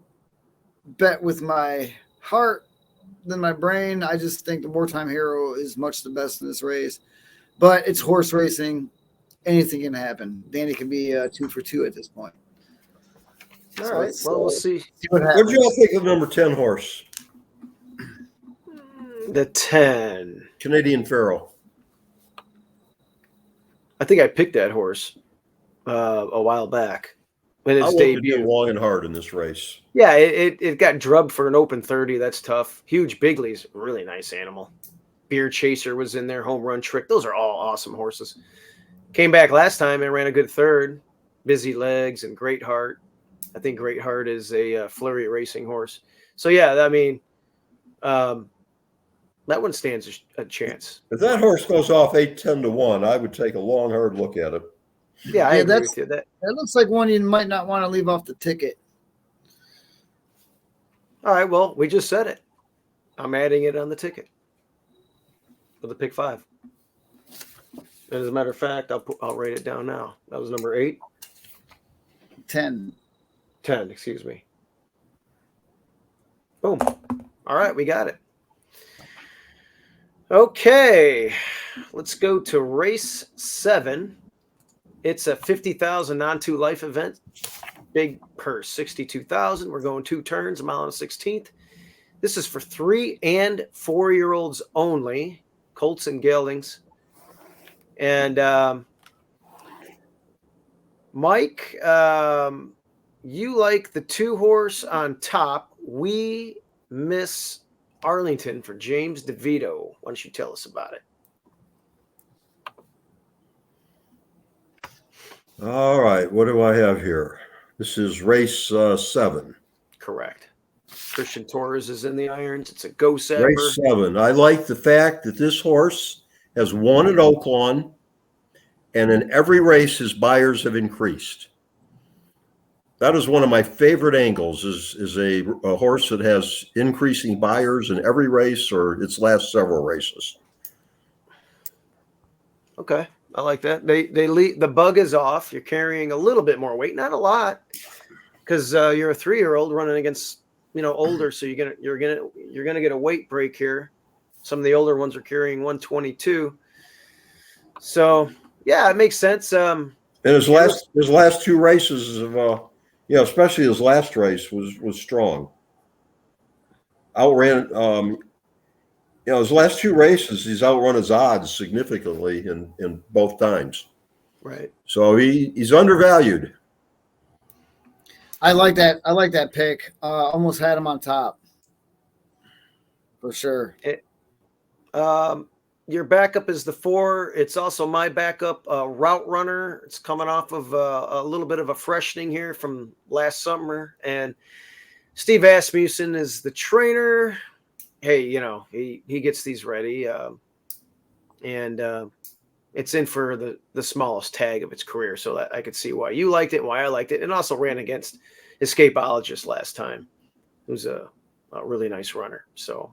bet with my heart than my brain. I just think the Wartime Hero is much the best in this race. But it's horse racing. Anything can happen. Danny can be 2 for 2 at this point. All right. Well, we'll see. What did you all think of number 10 horse? The 10. Canadian Pharaoh. I think I picked that horse a while back in its debut. Long and hard in this race. Yeah, it got drubbed for an open 30. That's tough. Huge Bigley's a really nice animal. Beer Chaser was in there. Home Run Trick. Those are all awesome horses. Came back last time and ran a good 3rd. Busy Legs and Great Heart. I think Great Heart is a Flurry racing horse. So, yeah, I mean, That one stands a chance. If that horse goes off 8-10 to 1, I would take a long, hard look at it. Yeah, I agree with you. That looks like one you might not want to leave off the ticket. All right, well, we just said it. I'm adding it on the ticket for the pick 5. And as a matter of fact, I'll write it down now. That was number 8. 10. 10, excuse me. Boom. All right, we got it. Okay, let's go to race 7. It's a 50,000 non-2 life event. Big purse, 62,000. We're going 2 turns, a mile and a 16th. This is for 3 and 4-year-olds only, colts and geldings. And Mike, you like the 2-horse on top. We miss Arlington for James DeVito. Why don't you tell us about it? All right, what do I have here? This is race 7. Correct. Christian Torres is in the irons. It's a go sapper. Race 7. I like the fact that this horse has won at Oaklawn, and in every race his buyers have increased. That is one of my favorite angles, is a horse that has increasing buyers in every race or its last several races. Okay, I like that. The bug is off. You're carrying a little bit more weight, not a lot, because you're a 3-year-old running against older, so you're gonna get a weight break here. Some of the older ones are carrying 122. So yeah, it makes sense. And his last 2 races of especially his last race was strong. Outran his last 2 races, he's outrun his odds significantly in both times. Right. So he's undervalued. I like that pick. Almost had him on top. For sure. Your backup is the 4. It's also my backup, Route Runner. It's coming off of a little bit of a freshening here from last summer. And Steve Asmussen is the trainer. Hey, he gets these ready. And it's in for the smallest tag of its career. So that I could see why you liked it and why I liked it. And also ran against Escapeologist last time, who's a really nice runner. So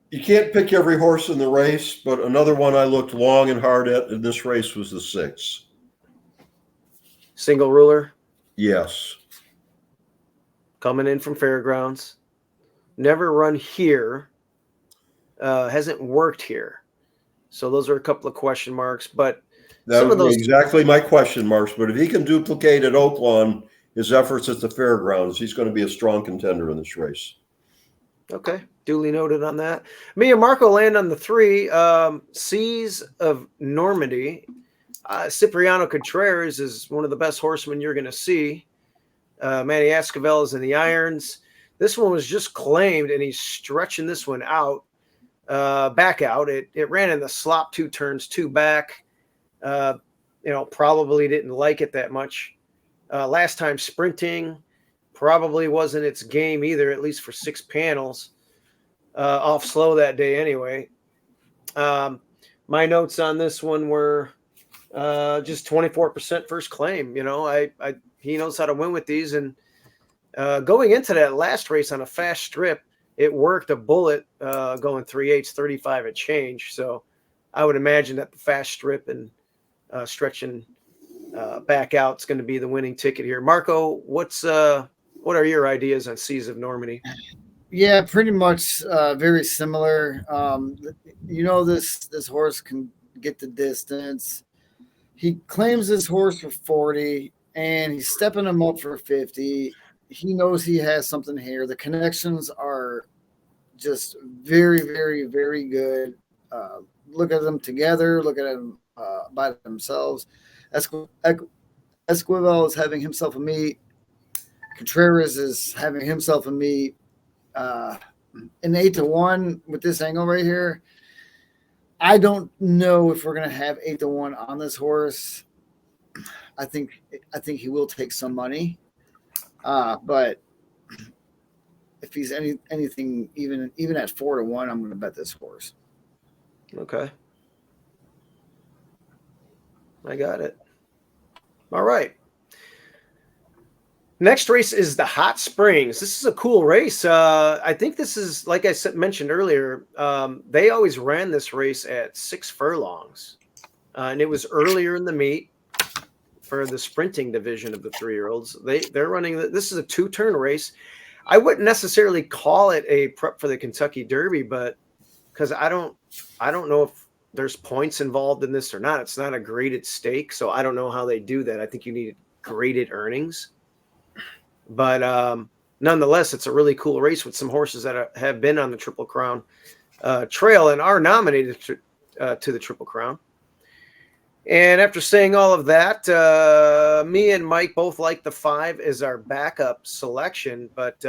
you can't pick every horse in the race, but another one I looked long and hard at in this race was the 6. Single Ruler. Yes. Coming in from Fairgrounds. Never run here. Hasn't worked here. So those are a couple of question marks. But that would be exactly my question marks. But if he can duplicate at Oaklawn his efforts at the Fairgrounds, he's going to be a strong contender in this race. Okay, duly noted on that. Me and Marco land on the 3. Seas of Normandy. Cipriano Contreras is one of the best horsemen you're going to see. Manny Esquivel is in the irons. This one was just claimed, and he's stretching this one out, back out. It ran in the slop 2 turns, 2 back. Probably didn't like it that much. Last time sprinting. Probably wasn't its game either, at least for 6 panels. Off slow that day anyway. My notes on this one were just 24% first claim. He knows how to win with these. And going into that last race on a fast strip, it worked a bullet going 3/8, 35 and change. So I would imagine that the fast strip and stretching back out is going to be the winning ticket here. Marco, what are your ideas on Seas of Normandy? Yeah, pretty much very similar. This horse can get the distance. He claims this horse for 40, and he's stepping him up for 50. He knows he has something here. The connections are just very, very, very good. Look at them together. Look at them by themselves. Esquivel is having himself a meet. Contreras is having himself a meet. An 8 to 1 with this angle right here. I don't know if we're gonna have 8 to 1 on this horse. I think he will take some money, but if he's anything even at 4-1, I'm going to bet this horse. Okay. I got it. All right. Next race is the Hot Springs. This is a cool race. I think this is, like I mentioned earlier, they always ran this race at 6 furlongs. And it was earlier in the meet for the sprinting division of the 3-year-olds. They're running, this is a 2-turn race. I wouldn't necessarily call it a prep for the Kentucky Derby, but because I don't know if there's points involved in this or not. It's not a graded stake, so I don't know how they do that. I think you need graded earnings. But nonetheless, it's a really cool race with some horses that have been on the Triple Crown trail and are nominated to the Triple Crown. And after saying all of that, me and Mike both like the 5 as our backup selection. But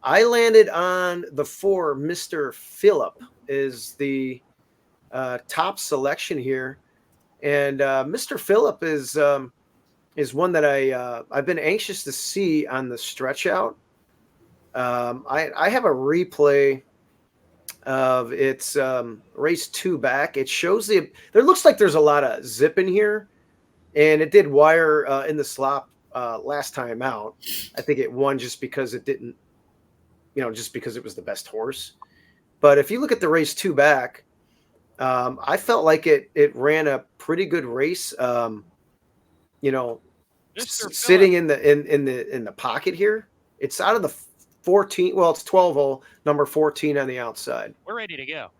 I landed on the 4, Mr. Phillip is the top selection here. And Mr. Phillip is one that I've been anxious to see on the stretch out. I have a replay of its race 2 back. It shows there looks like there's a lot of zip in here, and it did wire in the slop last time out. I think it won just because it didn't, just because it was the best horse. But if you look at the race 2 back, I felt like it ran a pretty good race. Sitting in the pocket here. It's out of the 14. Well, it's 12-hole, number 14 on the outside. We're ready to go.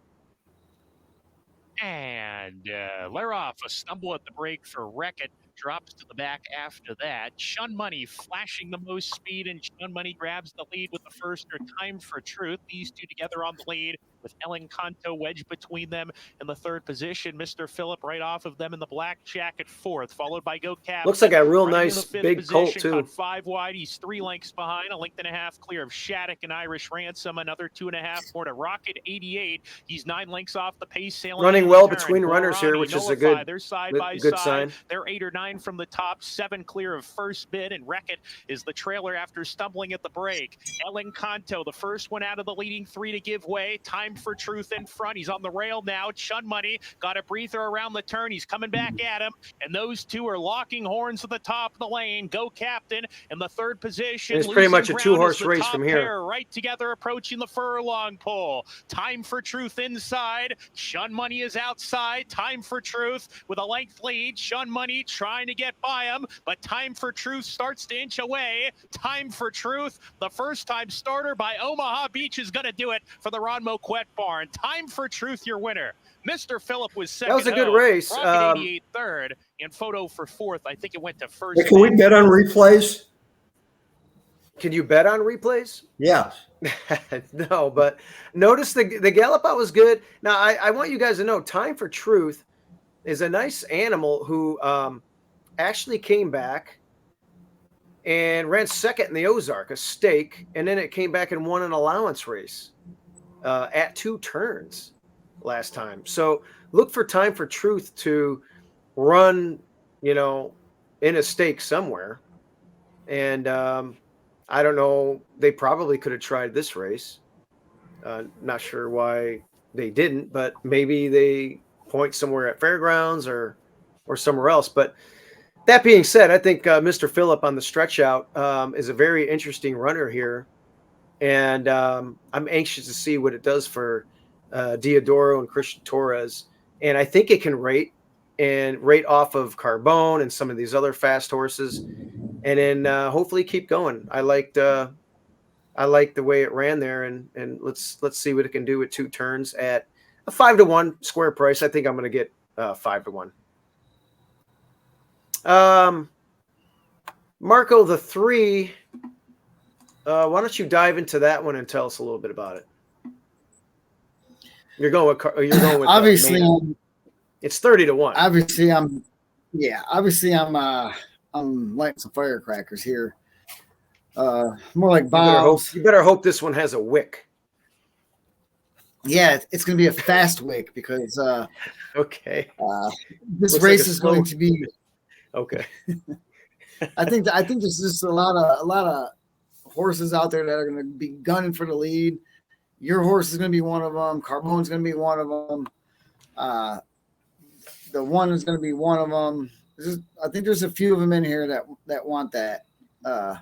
And Lair off a stumble at the break for Wreck-It. Drops to the back after that. Shun Money flashing the most speed, and Shun Money grabs the lead with the first or Time for Truth. These two together on the lead with Ellen Canto wedged between them in the 3rd position. Mr. Phillip right off of them in the black jacket 4th, followed by Go Cap. Looks like a real nice big colt too. Caught 5 wide. He's 3 lengths behind, a length and a half clear of Shattuck and Irish Ransom. Another 2.5 more to Rocket 88. He's 9 lengths off the pace. Sailing running well between runners here, which is a good, They're side by good side. sign. They're 8 or 9 from the top, 7 clear of first bid, and Wreck-It is the trailer after stumbling at the break. Ellen Canto, the first one out of the leading 3 to give way. Time for Truth in front. He's on the rail now. Shun Money got a breather around the turn. He's coming back at him, and those two are locking horns at the top of the lane. Go Captain in the 3rd position. It's pretty much a 2-horse race from here. Right together, approaching the furlong pole. Time for Truth inside. Shun Money is outside. Time for Truth with a length lead. Shun Money trying to get by him, but Time for Truth starts to inch away. Time for Truth, the first-time starter by Omaha Beach, is going to do it for the Ron Moquette barn. Time for Truth, your winner. Mr. Phillip was second. That was a good race. Rocket 88 third, and Photo for 4th. I think it went to first. Hey, can we bet on replays? Can you bet on replays? Yes. No, but notice the gallop out was good. Now, I want you guys to know Time for Truth is a nice animal who actually came back and ran second in the Ozark, a stake, and then it came back and won an allowance race at 2 turns last time. So look for Time for Truth to run, in a stake somewhere. And I don't know, they probably could have tried this race. Not sure why they didn't, but maybe they point somewhere at Fairgrounds or somewhere else. But that being said, I think Mr. Phillip on the stretch out is a very interesting runner here. And I'm anxious to see what it does for Diodoro and Christian Torres. And I think it can rate off of Carbone and some of these other fast horses, and then hopefully keep going. I liked the way it ran there, and let's see what it can do with 2 turns at a 5-1 square price. I think I'm going to get 5-1. Marco, the 3. Why don't you dive into that one and tell us a little bit about it? You're going with obviously. It's 30-1. Obviously, I'm lighting some firecrackers here. More like bombs. You better hope this one has a wick. Yeah, it's going to be a fast wick because okay. This Looks race like is going to be okay. I think there's just a lot of horses out there that are going to be gunning for the lead. Your horse is going to be one of them. Carbone's going to be one of them. The one is going to be one of them. I think there's a few of them in here that want that. I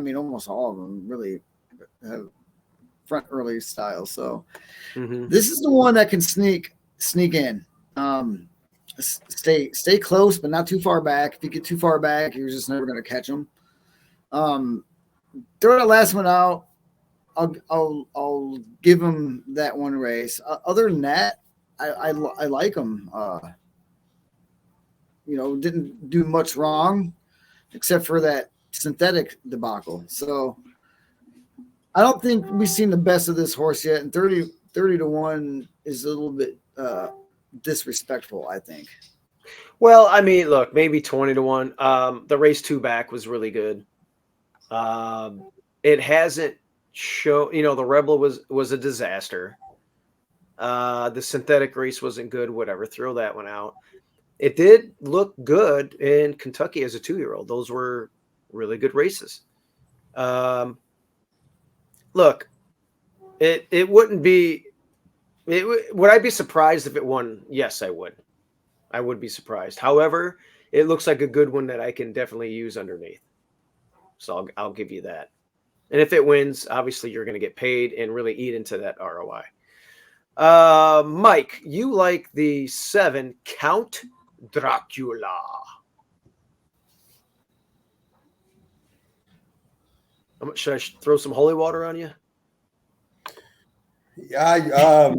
mean, almost all of them really have front early style. So this is the one that can sneak in. Stay close, but not too far back. If you get too far back, you're just never going to catch them. Throw that last one out. I'll give him that one race. Other than that, I like him. Didn't do much wrong except for that synthetic debacle. So I don't think we've seen the best of this horse yet. And 30 to 1 is a little bit disrespectful, I think. Well, I mean, look, maybe 20 to 1. The race 2 back was really good. It hasn't shown, the Rebel was a disaster. The synthetic race wasn't good, whatever. Throw that one out. It did look good in Kentucky as a 2-year-old. Those were really good races. Look, it wouldn't be. Would I be surprised if it won? Yes, I would. I would be surprised. However, it looks like a good one that I can definitely use underneath. So I'll give you that. And if it wins, obviously you're going to get paid and really eat into that ROI. Mike, you like the 7 Count Dracula. Should I throw some holy water on you? Yeah,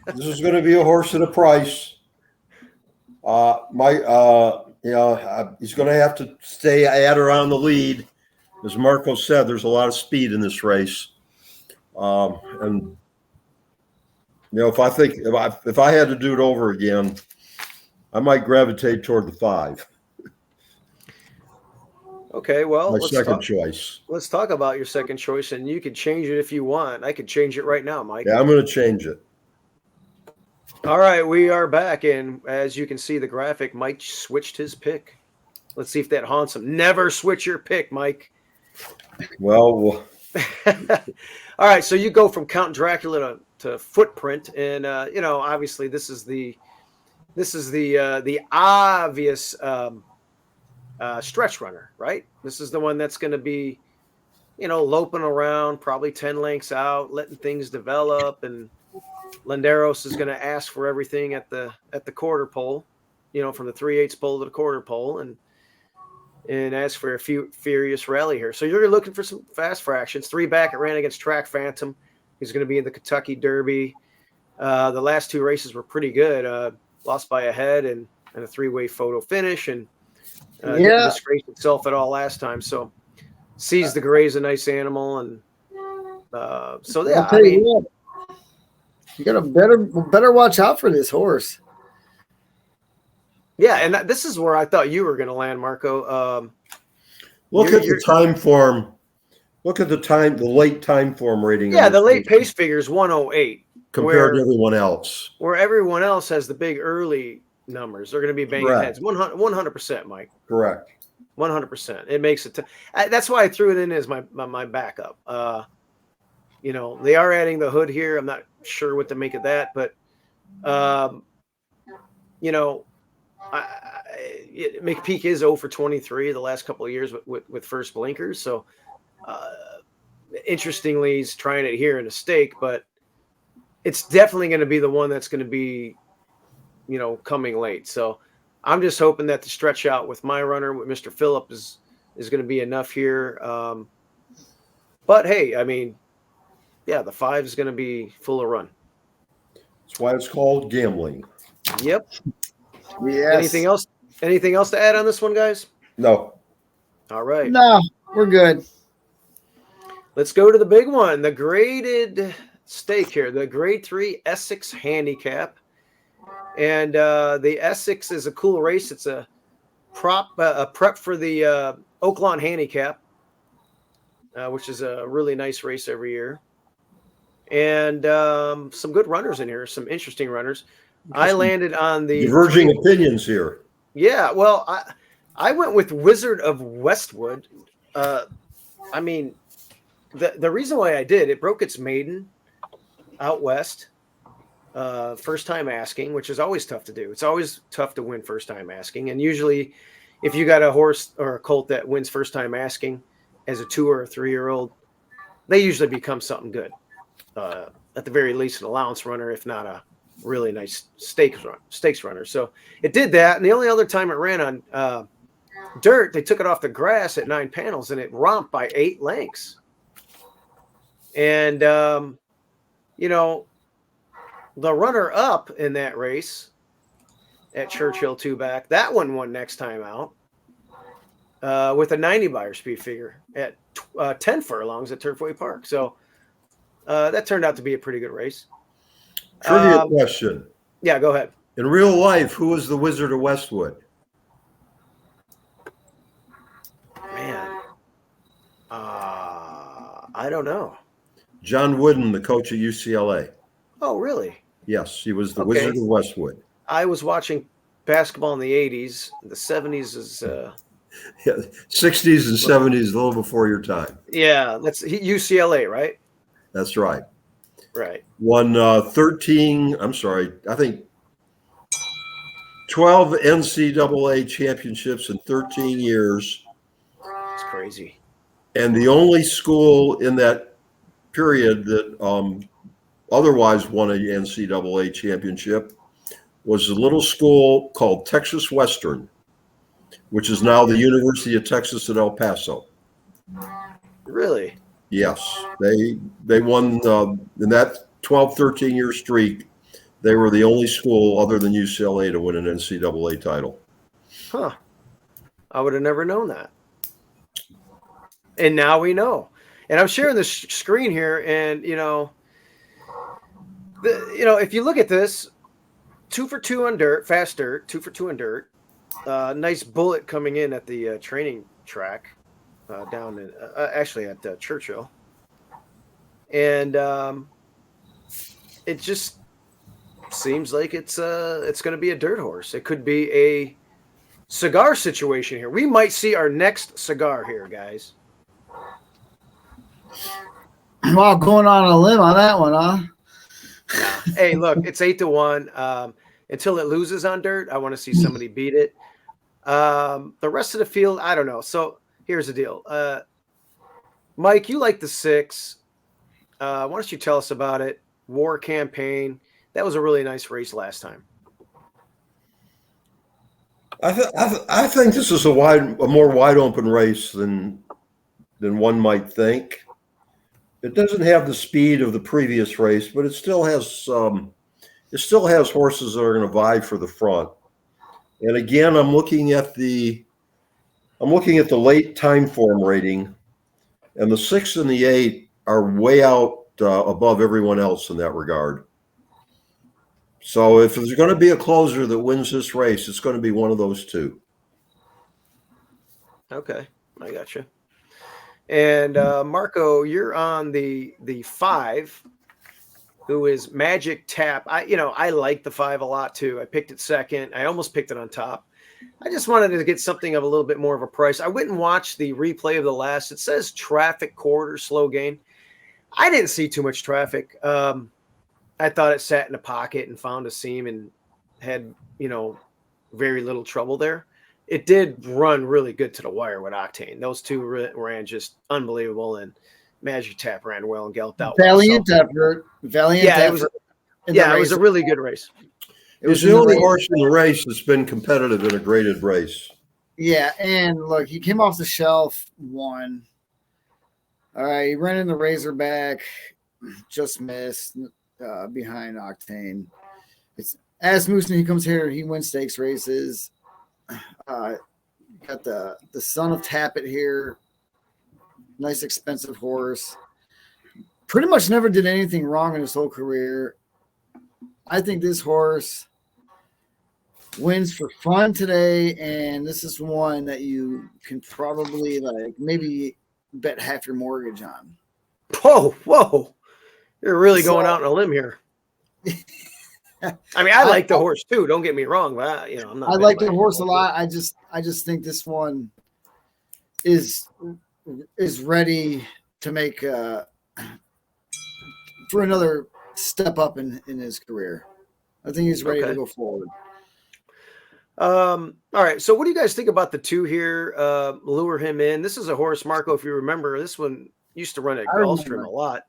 this is going to be a horse at a price. He's going to have to stay at or on the lead. As Marco said, there's a lot of speed in this race. And if I had to do it over again, I might gravitate toward the 5. Okay, well, my second choice. Let's talk about your second choice, and you can change it if you want. I could change it right now, Mike. Yeah, I'm going to change it. All right, we are back, and as you can see the graphic, Mike switched his pick. Let's see if that haunts him. Never switch your pick, Mike. Well. All right, so you go from Count Dracula to Footprint, and obviously this is the obvious stretch runner, right? This is the one that's going to be, loping around, probably 10 lengths out, letting things develop, and Landeros is going to ask for everything at the quarter pole, from the 3/8 pole to the quarter pole, and ask for a few furious rally here. So you're looking for some fast fractions. 3 back, it ran against Track Phantom. He's going to be in the Kentucky Derby. The last 2 races were pretty good. Lost by a head and a 3-way photo finish, and didn't disgrace itself at all last time. So Seize the Gray's a nice animal, and so yeah. I mean, you got to better watch out for this horse. Yeah, and this is where I thought you were going to land, Marco. Look at the time form. Look at the late time form rating. Yeah, the late pace figure is 108 compared to everyone else. Where everyone else has the big early numbers, they're going to be banging heads. 100%, Mike. Correct. 100%. It makes it. That's why I threw it in as my backup. They are adding the hood here. I'm not sure what to make of that, but McPeak is 0 for 23 the last couple of years with first blinkers. So, interestingly, he's trying it here in a stake, but it's definitely going to be the one that's going to be, coming late. So, I'm just hoping that the stretch out with my runner with Mr. Phillip is going to be enough here. But hey, I mean, yeah, the 5 is going to be full of run. That's why it's called gambling. Yep. Yes. Anything else to add on this one, guys? No. All right. No, we're good. Let's go to the big one, the graded stake here, the Grade 3 Essex Handicap. And the Essex is a cool race. It's a prep for the Oaklawn Handicap, which is a really nice race every year. And some good runners in here, some interesting runners. I landed on the diverging opinions here. Yeah, well, I went with Wizard of Westwood. I mean, the reason why I did, it broke its maiden out west. First time asking, which is always tough to do. It's always tough to win first time asking. And usually if you got a horse or a colt that wins first time asking as a 2 or a 3-year-old, they usually become something good. At the very least, an allowance runner, if not a really nice stakes runner. So it did that. And the only other time it ran on dirt, they took it off the grass at 9 panels and it romped by 8 lengths. And, the runner up in that race at Churchill 2-back, that one won next time out with a 90 buyer speed figure at 10 furlongs at Turfway Park. So that turned out to be a pretty good race. Trivia question. Yeah, go ahead. In real life, who was the Wizard of Westwood? Man, I don't know. John Wooden, the coach at UCLA. Oh, really? Yes, he was the Okay. Wizard of Westwood. I was watching basketball in the 80s. The 70s is... Yeah, 60s and 70s, a little before your time. yeah, that's UCLA, right? That's right. Right. Won 13, I think 12 NCAA championships in 13 years. It's crazy. And the only school in that period that otherwise won an NCAA championship was a little school called Texas Western, which is now the University of Texas at El Paso. Really? Yes, they won in that 12, 13-year streak. They were the only school other than UCLA to win an NCAA title. Huh. I would have never known that. And now we know. And I'm sharing this screen here, and if you look at this, 2 for 2 on dirt, fast dirt, 2 for 2 on dirt. Nice bullet coming in at the training track down in actually at Churchill, and it just seems like it's going to be a dirt horse. It could be a cigar situation here. We might see our next cigar here, guys. Wow, going on a limb on that one, huh? Hey, look, it's 8-1. Until it loses on dirt, I want to see somebody beat it. The rest of the field, I don't know. So here's the deal. Mike, you like the 6. Why don't you tell us about it? War Campaign. That was a really nice race last time. I think this is a more wide open race than one might think. It doesn't have the speed of the previous race, but it still has horses that are going to vie for the front. And again, I'm looking at the late time form rating, and the 6 and the 8 are way out above everyone else in that regard. So if there's going to be a closer that wins this race, it's going to be one of those 2. Okay, I got you. And Marco, you're on the 5, who is Magic Tap. I like the 5 a lot too. I picked it second. I almost picked it on top. I just wanted to get something of a little bit more of a price. I went and watched the replay of the last. It says traffic quarter slow gain. I didn't see too much traffic. I thought it sat in a pocket and found a seam and had, very little trouble there. It did run really good to the wire with Octane. Those 2 ran just unbelievable, and Magic Tap ran well and galloped out. Valiant effort. It was a really good race. It was the only horse in the race that's been competitive in a graded race. Yeah, and look, he came off the shelf, won. All right, he ran in the Razorback, just missed behind Octane. It's Asmussen. He comes here, he wins stakes races. Got the son of Tappet here. Nice, expensive horse. Pretty much never did anything wrong in his whole career. I think this horse wins for fun today, and this is one that you can probably maybe bet half your mortgage on. Whoa. You're really going out on a limb here. I mean, I like the horse too. Don't get me wrong, but I'm not. I like the horse a lot. I just think this one is is ready to make for another step up in his career. I think he's ready to go forward. All right. So what do you guys think about the 2 here? Lure him in. This is a horse, Marco, if you remember. This one used to run at Gulfstream a lot.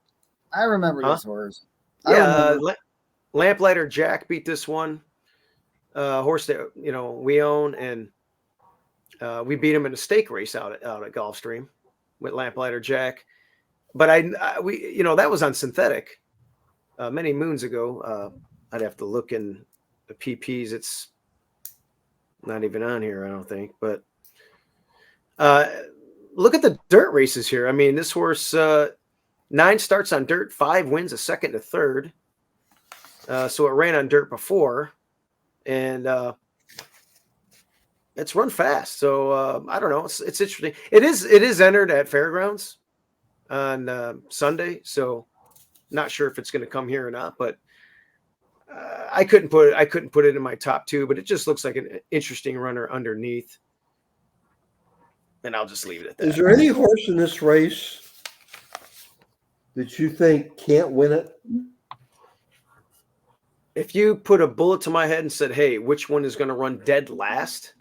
I remember this horse. Yeah, Lamplighter Jack beat this one. Horse that we own, and we beat him in a stake race out at Gulfstream with Lamplighter Jack. But that was on synthetic many moons ago. I'd have to look in the PPs. It's not even on here, I don't think. But look at the dirt races here. I mean, this horse 9 starts on dirt, 5 wins, a second and a third. So it ran on dirt before, and it's run fast. So I don't know. It's interesting. It is entered at Fairgrounds on Sunday. So not sure if it's going to come here or not, but I couldn't put it in my top 2, but it just looks like an interesting runner underneath. And I'll just leave it at that. Is there any horse in this race that you think can't win it? If you put a bullet to my head and said, hey, which one is going to run dead last?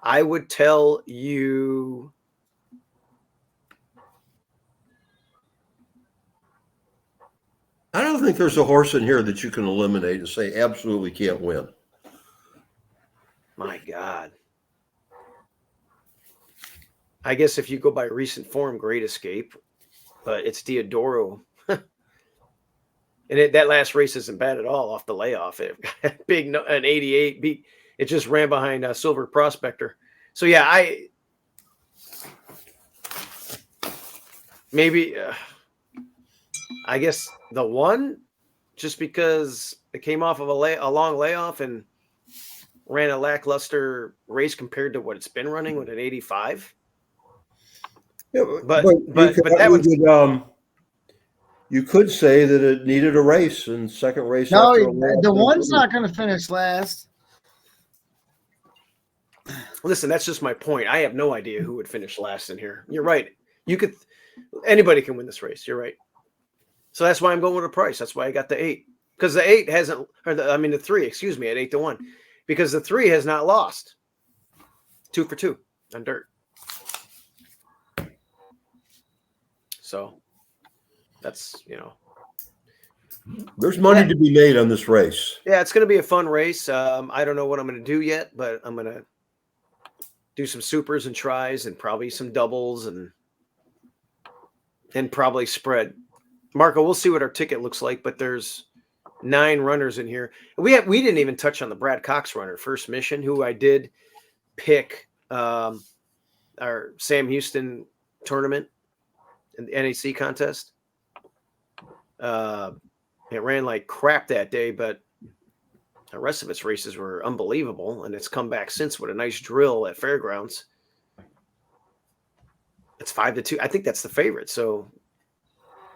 I would tell you I don't think there's a horse in here that you can eliminate and say absolutely can't win. My God. I guess if you go by recent form, Great Escape, but it's Diodoro. And that last race isn't bad at all off the layoff. It big an 88 beat. It just ran behind Silver Prospector. So yeah, I guess the 1, just because it came off of a long layoff and ran a lackluster race compared to what it's been running with an 85. Yeah, but that was. You could say that it needed a race and second race. No, the 1's not going to finish last. Listen, that's just my point. I have no idea who would finish last in here. You're right. Anybody can win this race. You're right. So that's why I'm going with a price. That's why I got the 8, because the 8 hasn't, the 3, excuse me, at 8-1, because the 3 has not lost. 2 for 2 on dirt. So. That's, there's money to be made on this race. Yeah, it's going to be a fun race. I don't know what I'm going to do yet, but I'm going to do some supers and tries and probably some doubles and probably spread. Marco, we'll see what our ticket looks like, but there's 9 runners in here. We didn't even touch on the Brad Cox runner, First Mission, who I did pick our Sam Houston tournament in the NAC contest. It ran like crap that day, but the rest of its races were unbelievable, and it's come back since with a nice drill at Fairgrounds. It's 5-2. I think that's the favorite. So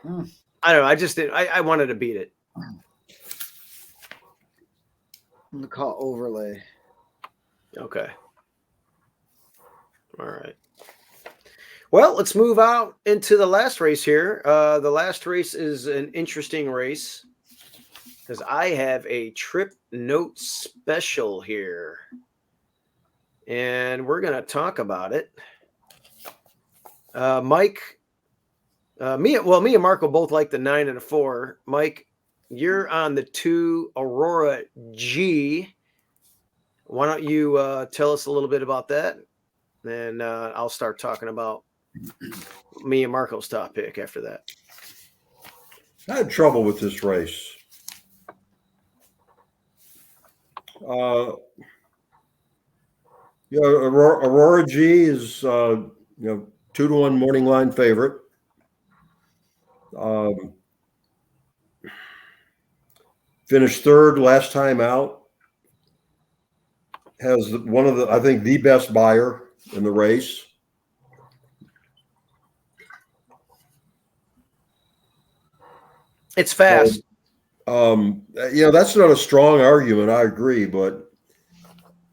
I don't know. I just didn't. I wanted to beat it. I'm gonna call overlay. Okay. All right. Well, let's move out into the last race here. The last race is an interesting race because I have a trip note special here. And we're going to talk about it. Mike, me and Marco both like the 9 and a 4. Mike, you're on the 2 Aurora G. Why don't you tell us a little bit about that? And I'll start talking about me and Marco's top pick after that. I had trouble with this race. Aurora G is 2-1 morning line favorite. Finished 3rd last time out. Has one of I think the best buyer in the race. It's fast. That's not a strong argument. I agree, but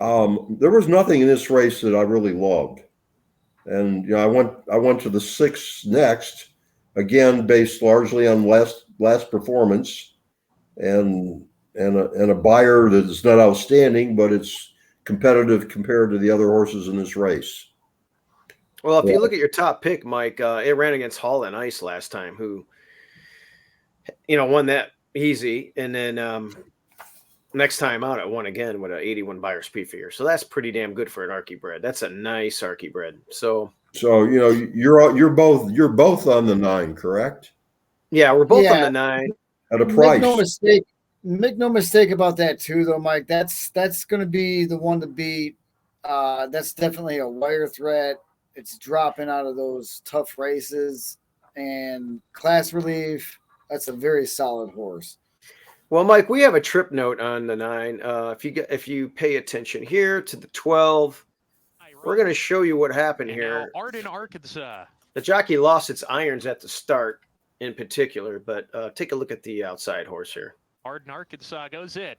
there was nothing in this race that I really loved. And I went to the 6 next, again based largely on last performance, and a buyer that's not outstanding, but it's competitive compared to the other horses in this race. Well, if you look at your top pick, Mike, it ran against Hall and Ice last time, who, won that easy. And then next time out, it won again with an 81 buyer speed figure. So that's pretty damn good for an Archie bred. That's a nice Archie bred. So you're both on the 9, correct? Yeah, we're both on the 9 at a price. Make no mistake about that too, though, Mike. That's going to be the one to beat. That's definitely a wire threat. It's dropping out of those tough races, and Class Relief. That's a very solid horse. Well, Mike, we have a trip note on the 9. If you pay attention here to the 12, we're going to show you what happened here. Arden, Arkansas. The jockey lost its irons at the start, in particular, but take a look at the outside horse here. Arden, Arkansas goes in,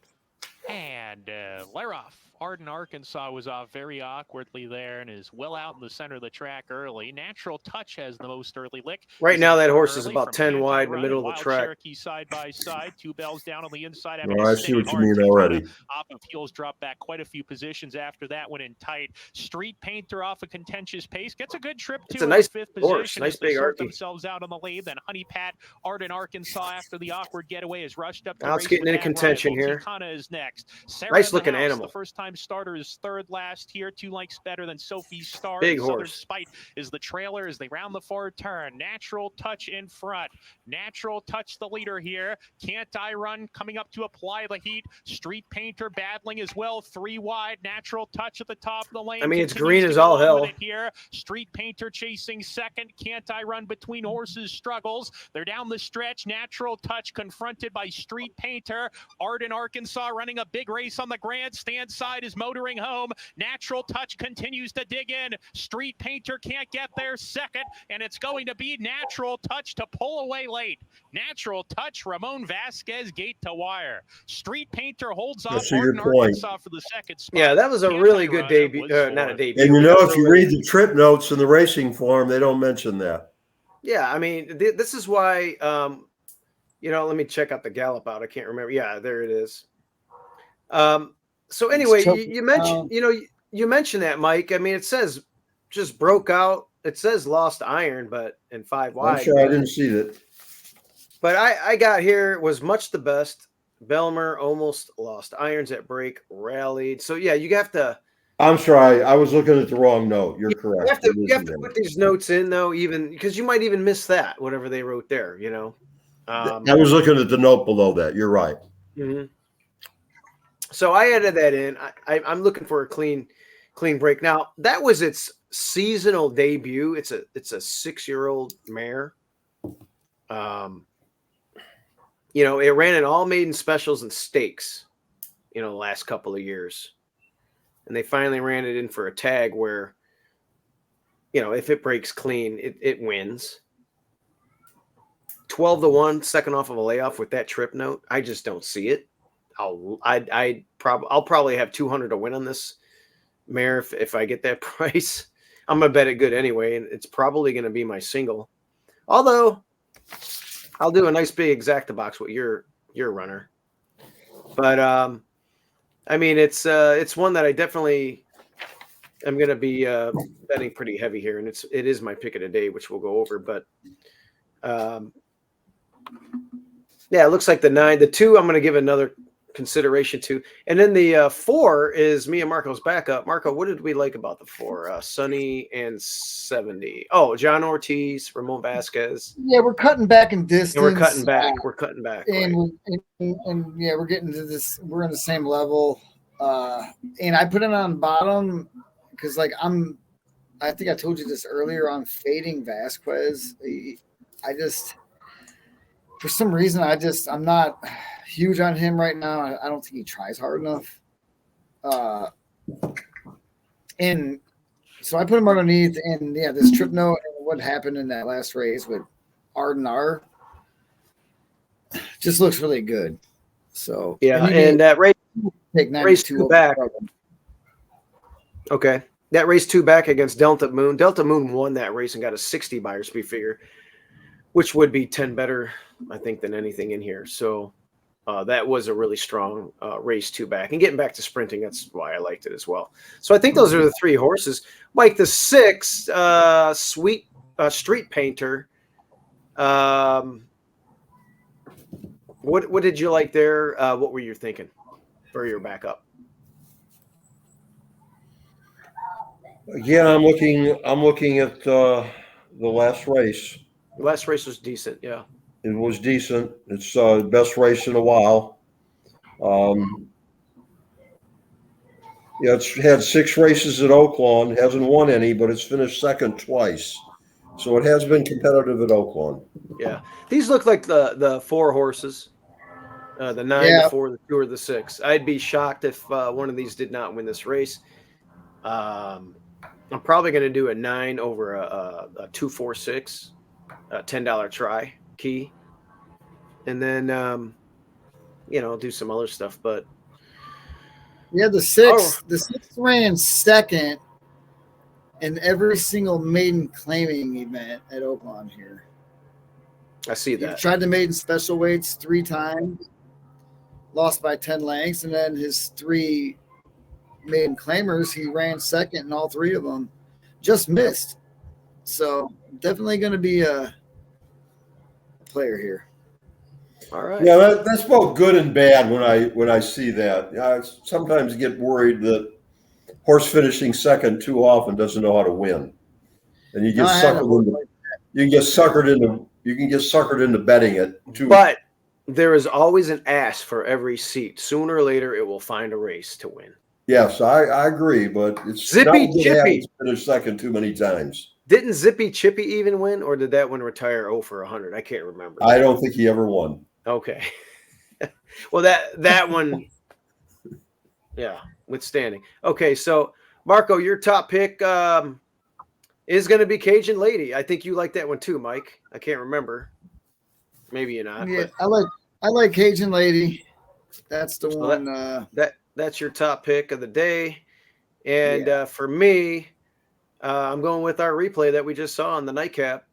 and Leroff. Arden, Arkansas was off very awkwardly there and is well out in the center of the track early. Natural Touch has the most early lick. Right now, that horse is about 10 wide in the middle of the track. Cherokee side by side, 2 bells down on the inside. I see what you mean already. Off of heels, dropped back quite a few positions after that one in tight. Street Painter off a contentious pace. Gets a good trip to a nice 5th horse. position. Nice big Archie. Themselves out on the lead. Then Honey Pat, Arden, Arkansas after the awkward getaway is rushed up. Now it's getting into contention here. Tikana is next. Nice looking animal. The first time starter is third last year, 2 lengths better than Sophie's Star. Big Southern horse. Spite is the trailer as they round the forward turn. Natural Touch in front. Natural Touch the leader here. Can't I Run coming up to apply the heat. Street Painter battling as well. 3 wide. Natural Touch at the top of the lane. I mean, it's green as all hell. Here. Street Painter chasing second. Can't I Run between horses struggles. They're down the stretch. Natural Touch confronted by Street Painter. Arden, Arkansas running a big race on the grandstand side is motoring home. Natural Touch continues to dig in. Street Painter can't get there second, and it's going to be Natural Touch to pull away late. Natural Touch, Ramon Vasquez, gate to wire. Street Painter holds off Arden, Arkansas for the second spot. Yeah, that was a really good debut. Not a debut. And if you read the trip notes in the racing form, they don't mention that. Yeah, I mean, this is why. Let me check out the gallop out. I can't remember. Yeah, there it is. So anyway, you mentioned, you mentioned that, Mike. I mean, it says just broke out. It says lost iron, but in 5 wide. I'm sure I didn't see that. But I got here, was much the best. Belmer almost lost irons at break, rallied. So yeah, you have to. I'm sorry, I was looking at the wrong note. You're correct. You have to put these notes in though, even because you might even miss that, whatever they wrote there. I was looking at the note below that. You're right. Mm-hmm. So I added that in. I'm looking for a clean break. Now that was its seasonal debut. It's a 6-year-old mare. It ran in all maiden specials and stakes, the last couple of years, and they finally ran it in for a tag where, if it breaks clean, it wins. 12-1, second off of a layoff with that trip note. I just don't see it. I'll probably have 200 to win on this mare if I get that price. I'm gonna bet it good anyway, and it's probably gonna be my single. Although I'll do a nice big exacta box with your runner. But I mean, it's one that I definitely am gonna be betting pretty heavy here, and it is my pick of the day, which we'll go over. But yeah, it looks like the 9, the 2. I'm gonna give another consideration to, and then the 4 is me and Marco's backup. Marco, what did we like about the 4? Sunny and 70. Oh, John Ortiz, Ramon Vasquez. Yeah, we're cutting back in distance. And we're cutting back. And, right. and yeah, we're getting to this. We're in the same level. And I put it on bottom because, I think I told you this earlier on fading Vasquez. For some reason, I'm not huge on him right now. I don't think he tries hard enough. And so I put him underneath, and yeah, this trip note and what happened in that last race with Arden R just looks really good. So yeah, and that race 2 back. Okay. That race 2 back against Delta Moon. Delta Moon won that race and got a 60 buyer speed figure, which would be 10 better, I think, than anything in here. So that was a really strong race 2 back. And getting back to sprinting, that's why I liked it as well. So I think those are the 3 horses. Mike, the 6, Sweet Street Painter. What did you like there? What were you thinking for your backup? Again, I'm looking at the last race. The last race was decent, yeah. It was decent. It's the best race in a while. Yeah, it's had 6 races at Oaklawn. Hasn't won any, but it's finished second twice. So it has been competitive at Oaklawn. Yeah, these look like the 4 horses, the 9, the 4, the 2, or the 6. I'd be shocked if one of these did not win this race. I'm probably going to do a 9 over a 2, 4, 6, $10 try key, and then do some other stuff. But yeah, the 6 ran second in every single maiden claiming event at Oaklawn here. I see that. He tried the maiden special weights 3 times, lost by 10 lengths, and then his 3 maiden claimers, he ran second in all 3 of them, just missed. So definitely going to be a player here. All right. Yeah, that's both good and bad when I see that. I sometimes get worried that horse finishing second too often doesn't know how to win, and you get suckered into betting it too. But there is always an ass for every seat. Sooner or later, it will find a race to win. Yes, I agree, but it's Zippy Chippy finished second too many times. Didn't Zippy Chippy even win, or did that one retire 0 for 100? I can't remember. I don't think he ever won. Okay. Well, that one, yeah, withstanding. Okay, so Marco, your top pick is going to be Cajun Lady. I think you like that one too, Mike. I can't remember. Maybe you're not. Yeah, but. I like Cajun Lady. That's the one. That's your top pick of the day, and for me, I'm going with our replay that we just saw on the nightcap.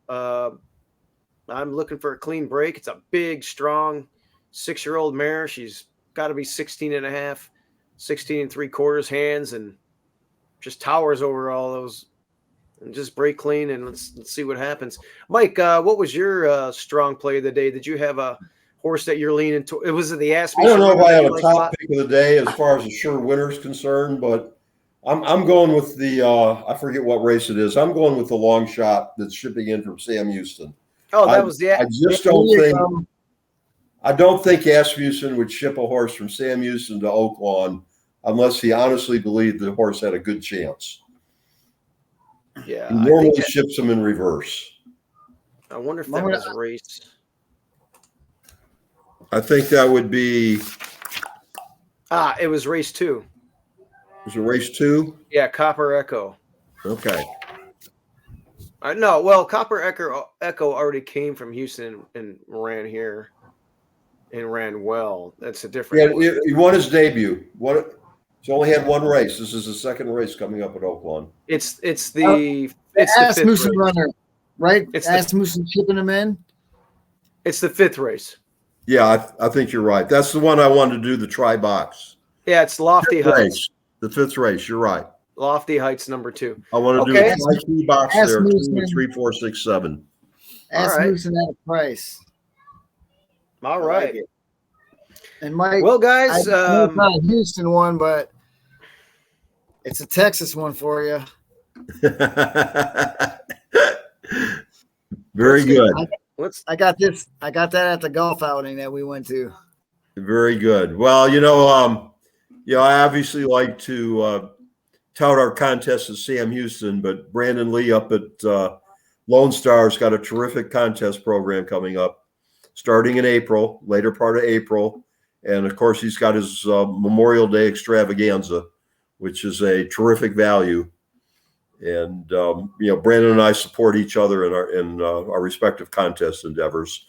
I'm looking for a clean break. It's a big, strong 6-year-old mare. She's got to be 16 and a half, 16 3/4 hands, and just towers over all those. And just break clean, and let's see what happens. Mike, what was your strong play of the day? Did you have a horse that you're leaning to? It was the Ask Me. I don't know if I have a top pick of the day as far as a sure winner is concerned, but I'm going with the I forget what race it is. I'm going with the long shot that's shipping in from Sam Houston. Oh, that was the. I just don't think. I don't think Asmussen would ship a horse from Sam Houston to Oaklawn unless he honestly believed the horse had a good chance. Yeah, he normally ships them in reverse. I wonder if that was a race. I think that would be. It was race 2. Was it race 2? Yeah, Copper Echo. Okay. No, well, Copper Echo already came from Houston and ran here and ran well. That's a different. Yeah, he won his debut. He's only had 1 race. This is the 2nd race coming up at Oaklawn. It's the Asmussen runner, right? It's Asmussen chipping him in. It's the 5th race. Yeah, I think you're right. That's the one I wanted to do, the try box. Yeah, it's Lofty Heights. The 5th race. You're right. Lofty Heights number 2. I want to do a try box there. 2, 3, 4, 6, 7. Asmussen at a price. All right. Like and Mike, well, guys, it's not a Houston one, but it's a Texas one for you. Very good. I got this. I got that at the golf outing that we went to. Very good. Well, I obviously like to tout our contest at Sam Houston, but Brandon Lee up at Lone Star's got a terrific contest program coming up, starting in April, later part of April. And of course, he's got his Memorial Day extravaganza, which is a terrific value. And Brandon and I support each other in our respective contest endeavors.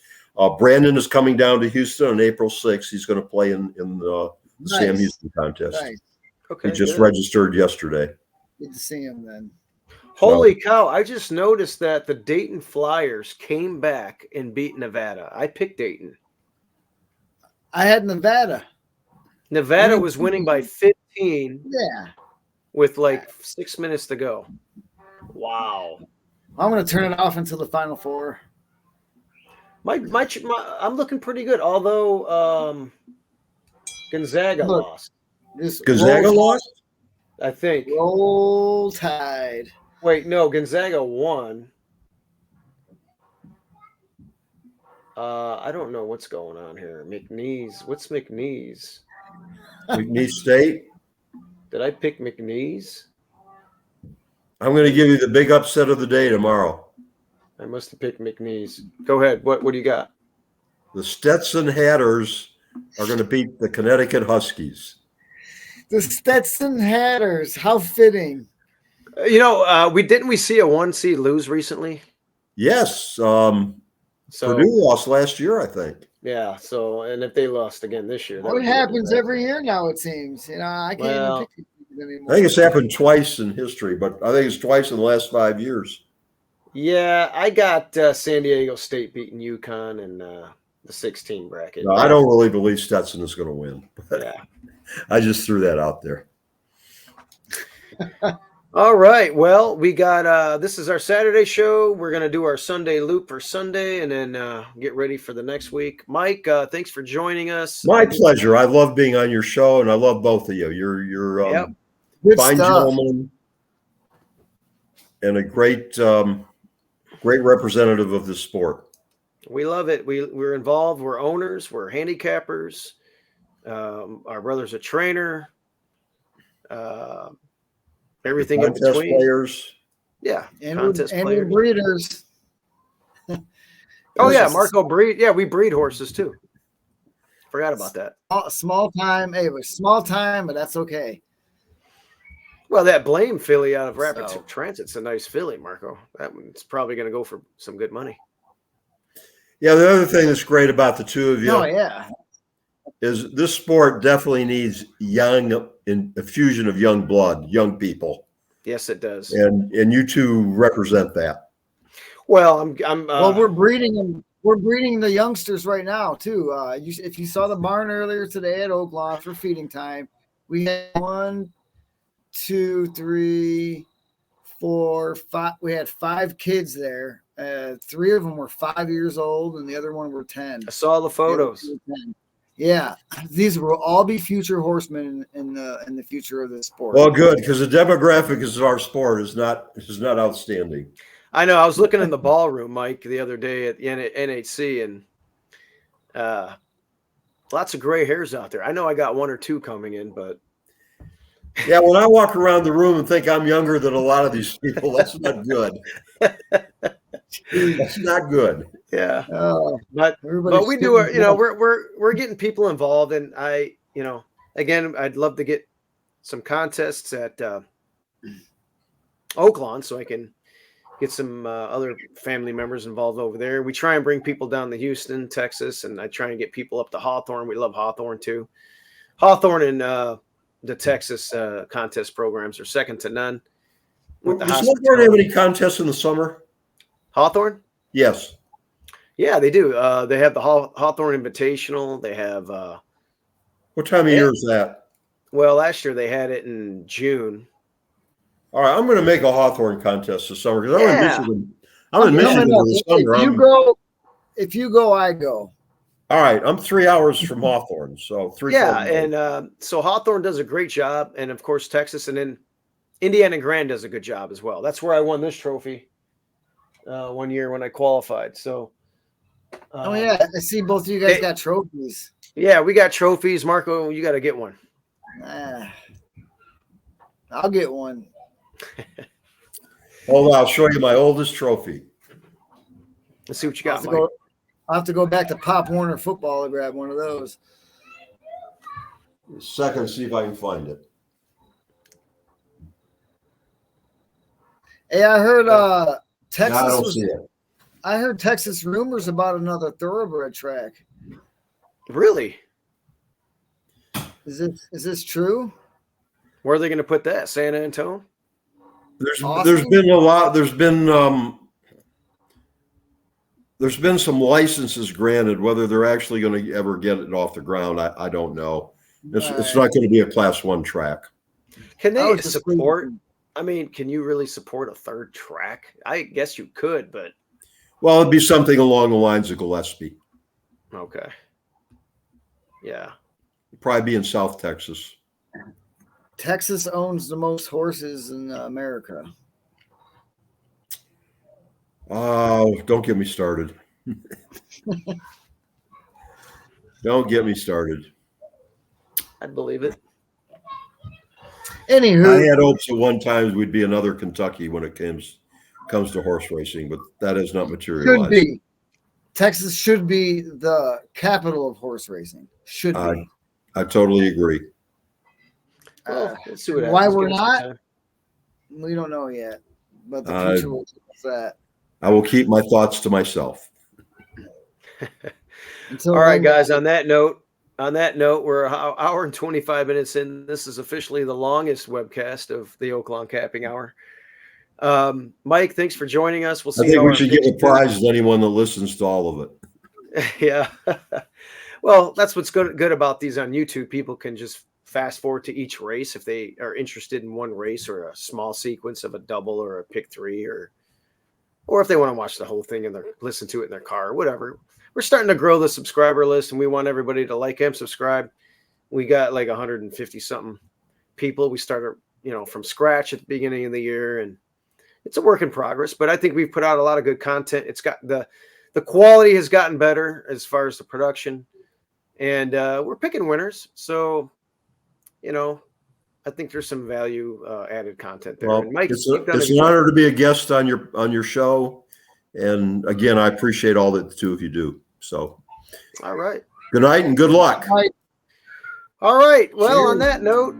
Brandon is coming down to Houston on April 6th. He's going to play in the Sam Houston contest. Nice. Okay, he just registered yesterday. Good to see him then. Holy cow. I just noticed that the Dayton Flyers came back and beat Nevada. I picked Dayton. I had Nevada. Nevada was winning by 15 Yeah. with like 6 minutes to go. Wow. I'm going to turn it off until the Final Four. I'm looking pretty good, although Gonzaga lost. Gonzaga lost? I think. Roll Tide. Wait, no, Gonzaga won. I don't know what's going on here. McNeese. What's McNeese? McNeese State? Did I pick McNeese? I'm going to give you the big upset of the day tomorrow. I must have picked McNeese. Go ahead. What do you got? The Stetson Hatters are going to beat the Connecticut Huskies. The Stetson Hatters. How fitting. We see a 1 seed lose recently? Yes. So Purdue lost last year, I think. Yeah. So, and if they lost again this year, It happens every year now, it seems. I can't even pick it anymore. I think it's happened twice in history, but I think it's twice in the last 5 years. Yeah, I got San Diego State beating UConn in the 16 bracket. No, I don't really believe Stetson is going to win. Yeah. I just threw that out there. All right. Well, we got this is our Saturday show. We're going to do our Sunday loop for Sunday and then get ready for the next week. Mike, thanks for joining us. My pleasure. I love being on your show, and I love both of you. You're fine gentlemen and a great representative of the sport. We love it. We're involved. We're owners. We're handicappers. Our brother's a trainer. Everything in between. Players. Yeah, and contest we're players. breeders. Oh yeah, Marco breed. Yeah, we breed horses too. Forgot about that. Small time. Hey, it was small time, but that's okay. Well, that Blame filly out of Rapid Transit's a nice filly, Marco. That one's probably going to go for some good money. Yeah, the other thing that's great about the two of you is this sport definitely needs a fusion of young blood, young people. Yes, it does. And you two represent that. Well, we're breeding them. We're breeding the youngsters right now too. If you saw the barn earlier today at Oaklawn for feeding time, we had 1, 2, 3, 4, 5. We had 5 kids there. 3 of them were 5 years old, and the other one were 10. I saw the photos. Yeah, these will all be future horsemen in the future of the sport. Well, good, because the demographic of our sport is not outstanding. I know. I was looking in the ballroom, Mike, the other day at the NHC, and lots of gray hairs out there. I know I got 1 or 2 coming in, but yeah, when I walk around the room and think I'm younger than a lot of these people, that's not good. That's not good. Yeah, but we do it. We're getting people involved, and again, I'd love to get some contests at Oaklawn so I can get some other family members involved over there. We try and bring people down to Houston, Texas, and I try and get people up to Hawthorne. We love Hawthorne too. Hawthorne and the Texas contest programs are second to none. Does Hawthorne have any contests in the summer? Hawthorne? Yes. Yeah, they do. They have the Hawthorne Invitational. They have. What time of year is that? Well, last year they had it in June. All right, I'm going to make a Hawthorne contest this summer because I'm in Michigan in the summer. If you go, I go. All right, I'm 3 hours from Hawthorne, so 3. Yeah, and so Hawthorne does a great job, and of course Texas, and then Indiana Grand does a good job as well. That's where I won this trophy 1 year when I qualified. So. I see both of you guys got trophies. Yeah, we got trophies. Marco, you got to get one. I'll get one. Hold on, I'll show you my oldest trophy. Let's see what you got, Mike. I'll have to go back to Pop Warner football to grab one of those. A second, see if I can find it. Hey, I heard Texas. No, I don't see it. I heard Texas rumors about another thoroughbred track. Really? Is this true? Where are they going to put that? San Antonio? There's been a lot. There's been some licenses granted. Whether they're actually going to ever get it off the ground, I don't know. It's not going to be a Class 1 track. Can they support? I mean, can you really support a third track? I guess you could, but well, it'd be something along the lines of Gillespie. Okay. Yeah. Probably be in South Texas. Texas owns the most horses in America. Don't get me started. Don't get me started. I'd believe it. Anywho, I had hopes at one time we'd be another Kentucky when it comes to horse racing, but that has not materialized. Should be. Texas should be the capital of horse racing. Should be. I totally agree. Well, let's see what why happens. we're not, we don't know yet. But the future will tell us that. I will keep my thoughts to myself. All right, guys. On that note, we're an hour and 25 minutes in. This is officially the longest webcast of the Oaklawn Capping Hour. Mike, thanks for joining us. We'll see. I think we should give a prize to anyone that listens to all of it. Yeah. Well, that's what's good about these on YouTube. People can just fast forward to each race if they are interested in one race or a small sequence of a double or a pick three, or if they want to watch the whole thing and listen to it in their car or whatever. We're starting to grow the subscriber list, and we want everybody to like and subscribe. We got like 150 something people. We started, from scratch at the beginning of the year, and it's a work in progress, but I think we've put out a lot of good content. It's got the quality has gotten better as far as the production, and we're picking winners. So, I think there's some value added content there. Well, and Mike, it's an honor to be a guest on your show. And again, I appreciate all that the two of you do. So, all right. Good night and good luck. All right. Well, on that note,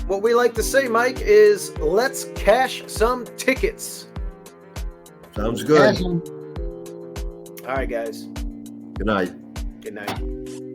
what we like to say, Mike, is let's cash some tickets. Sounds good. All right, guys. Good night. Good night.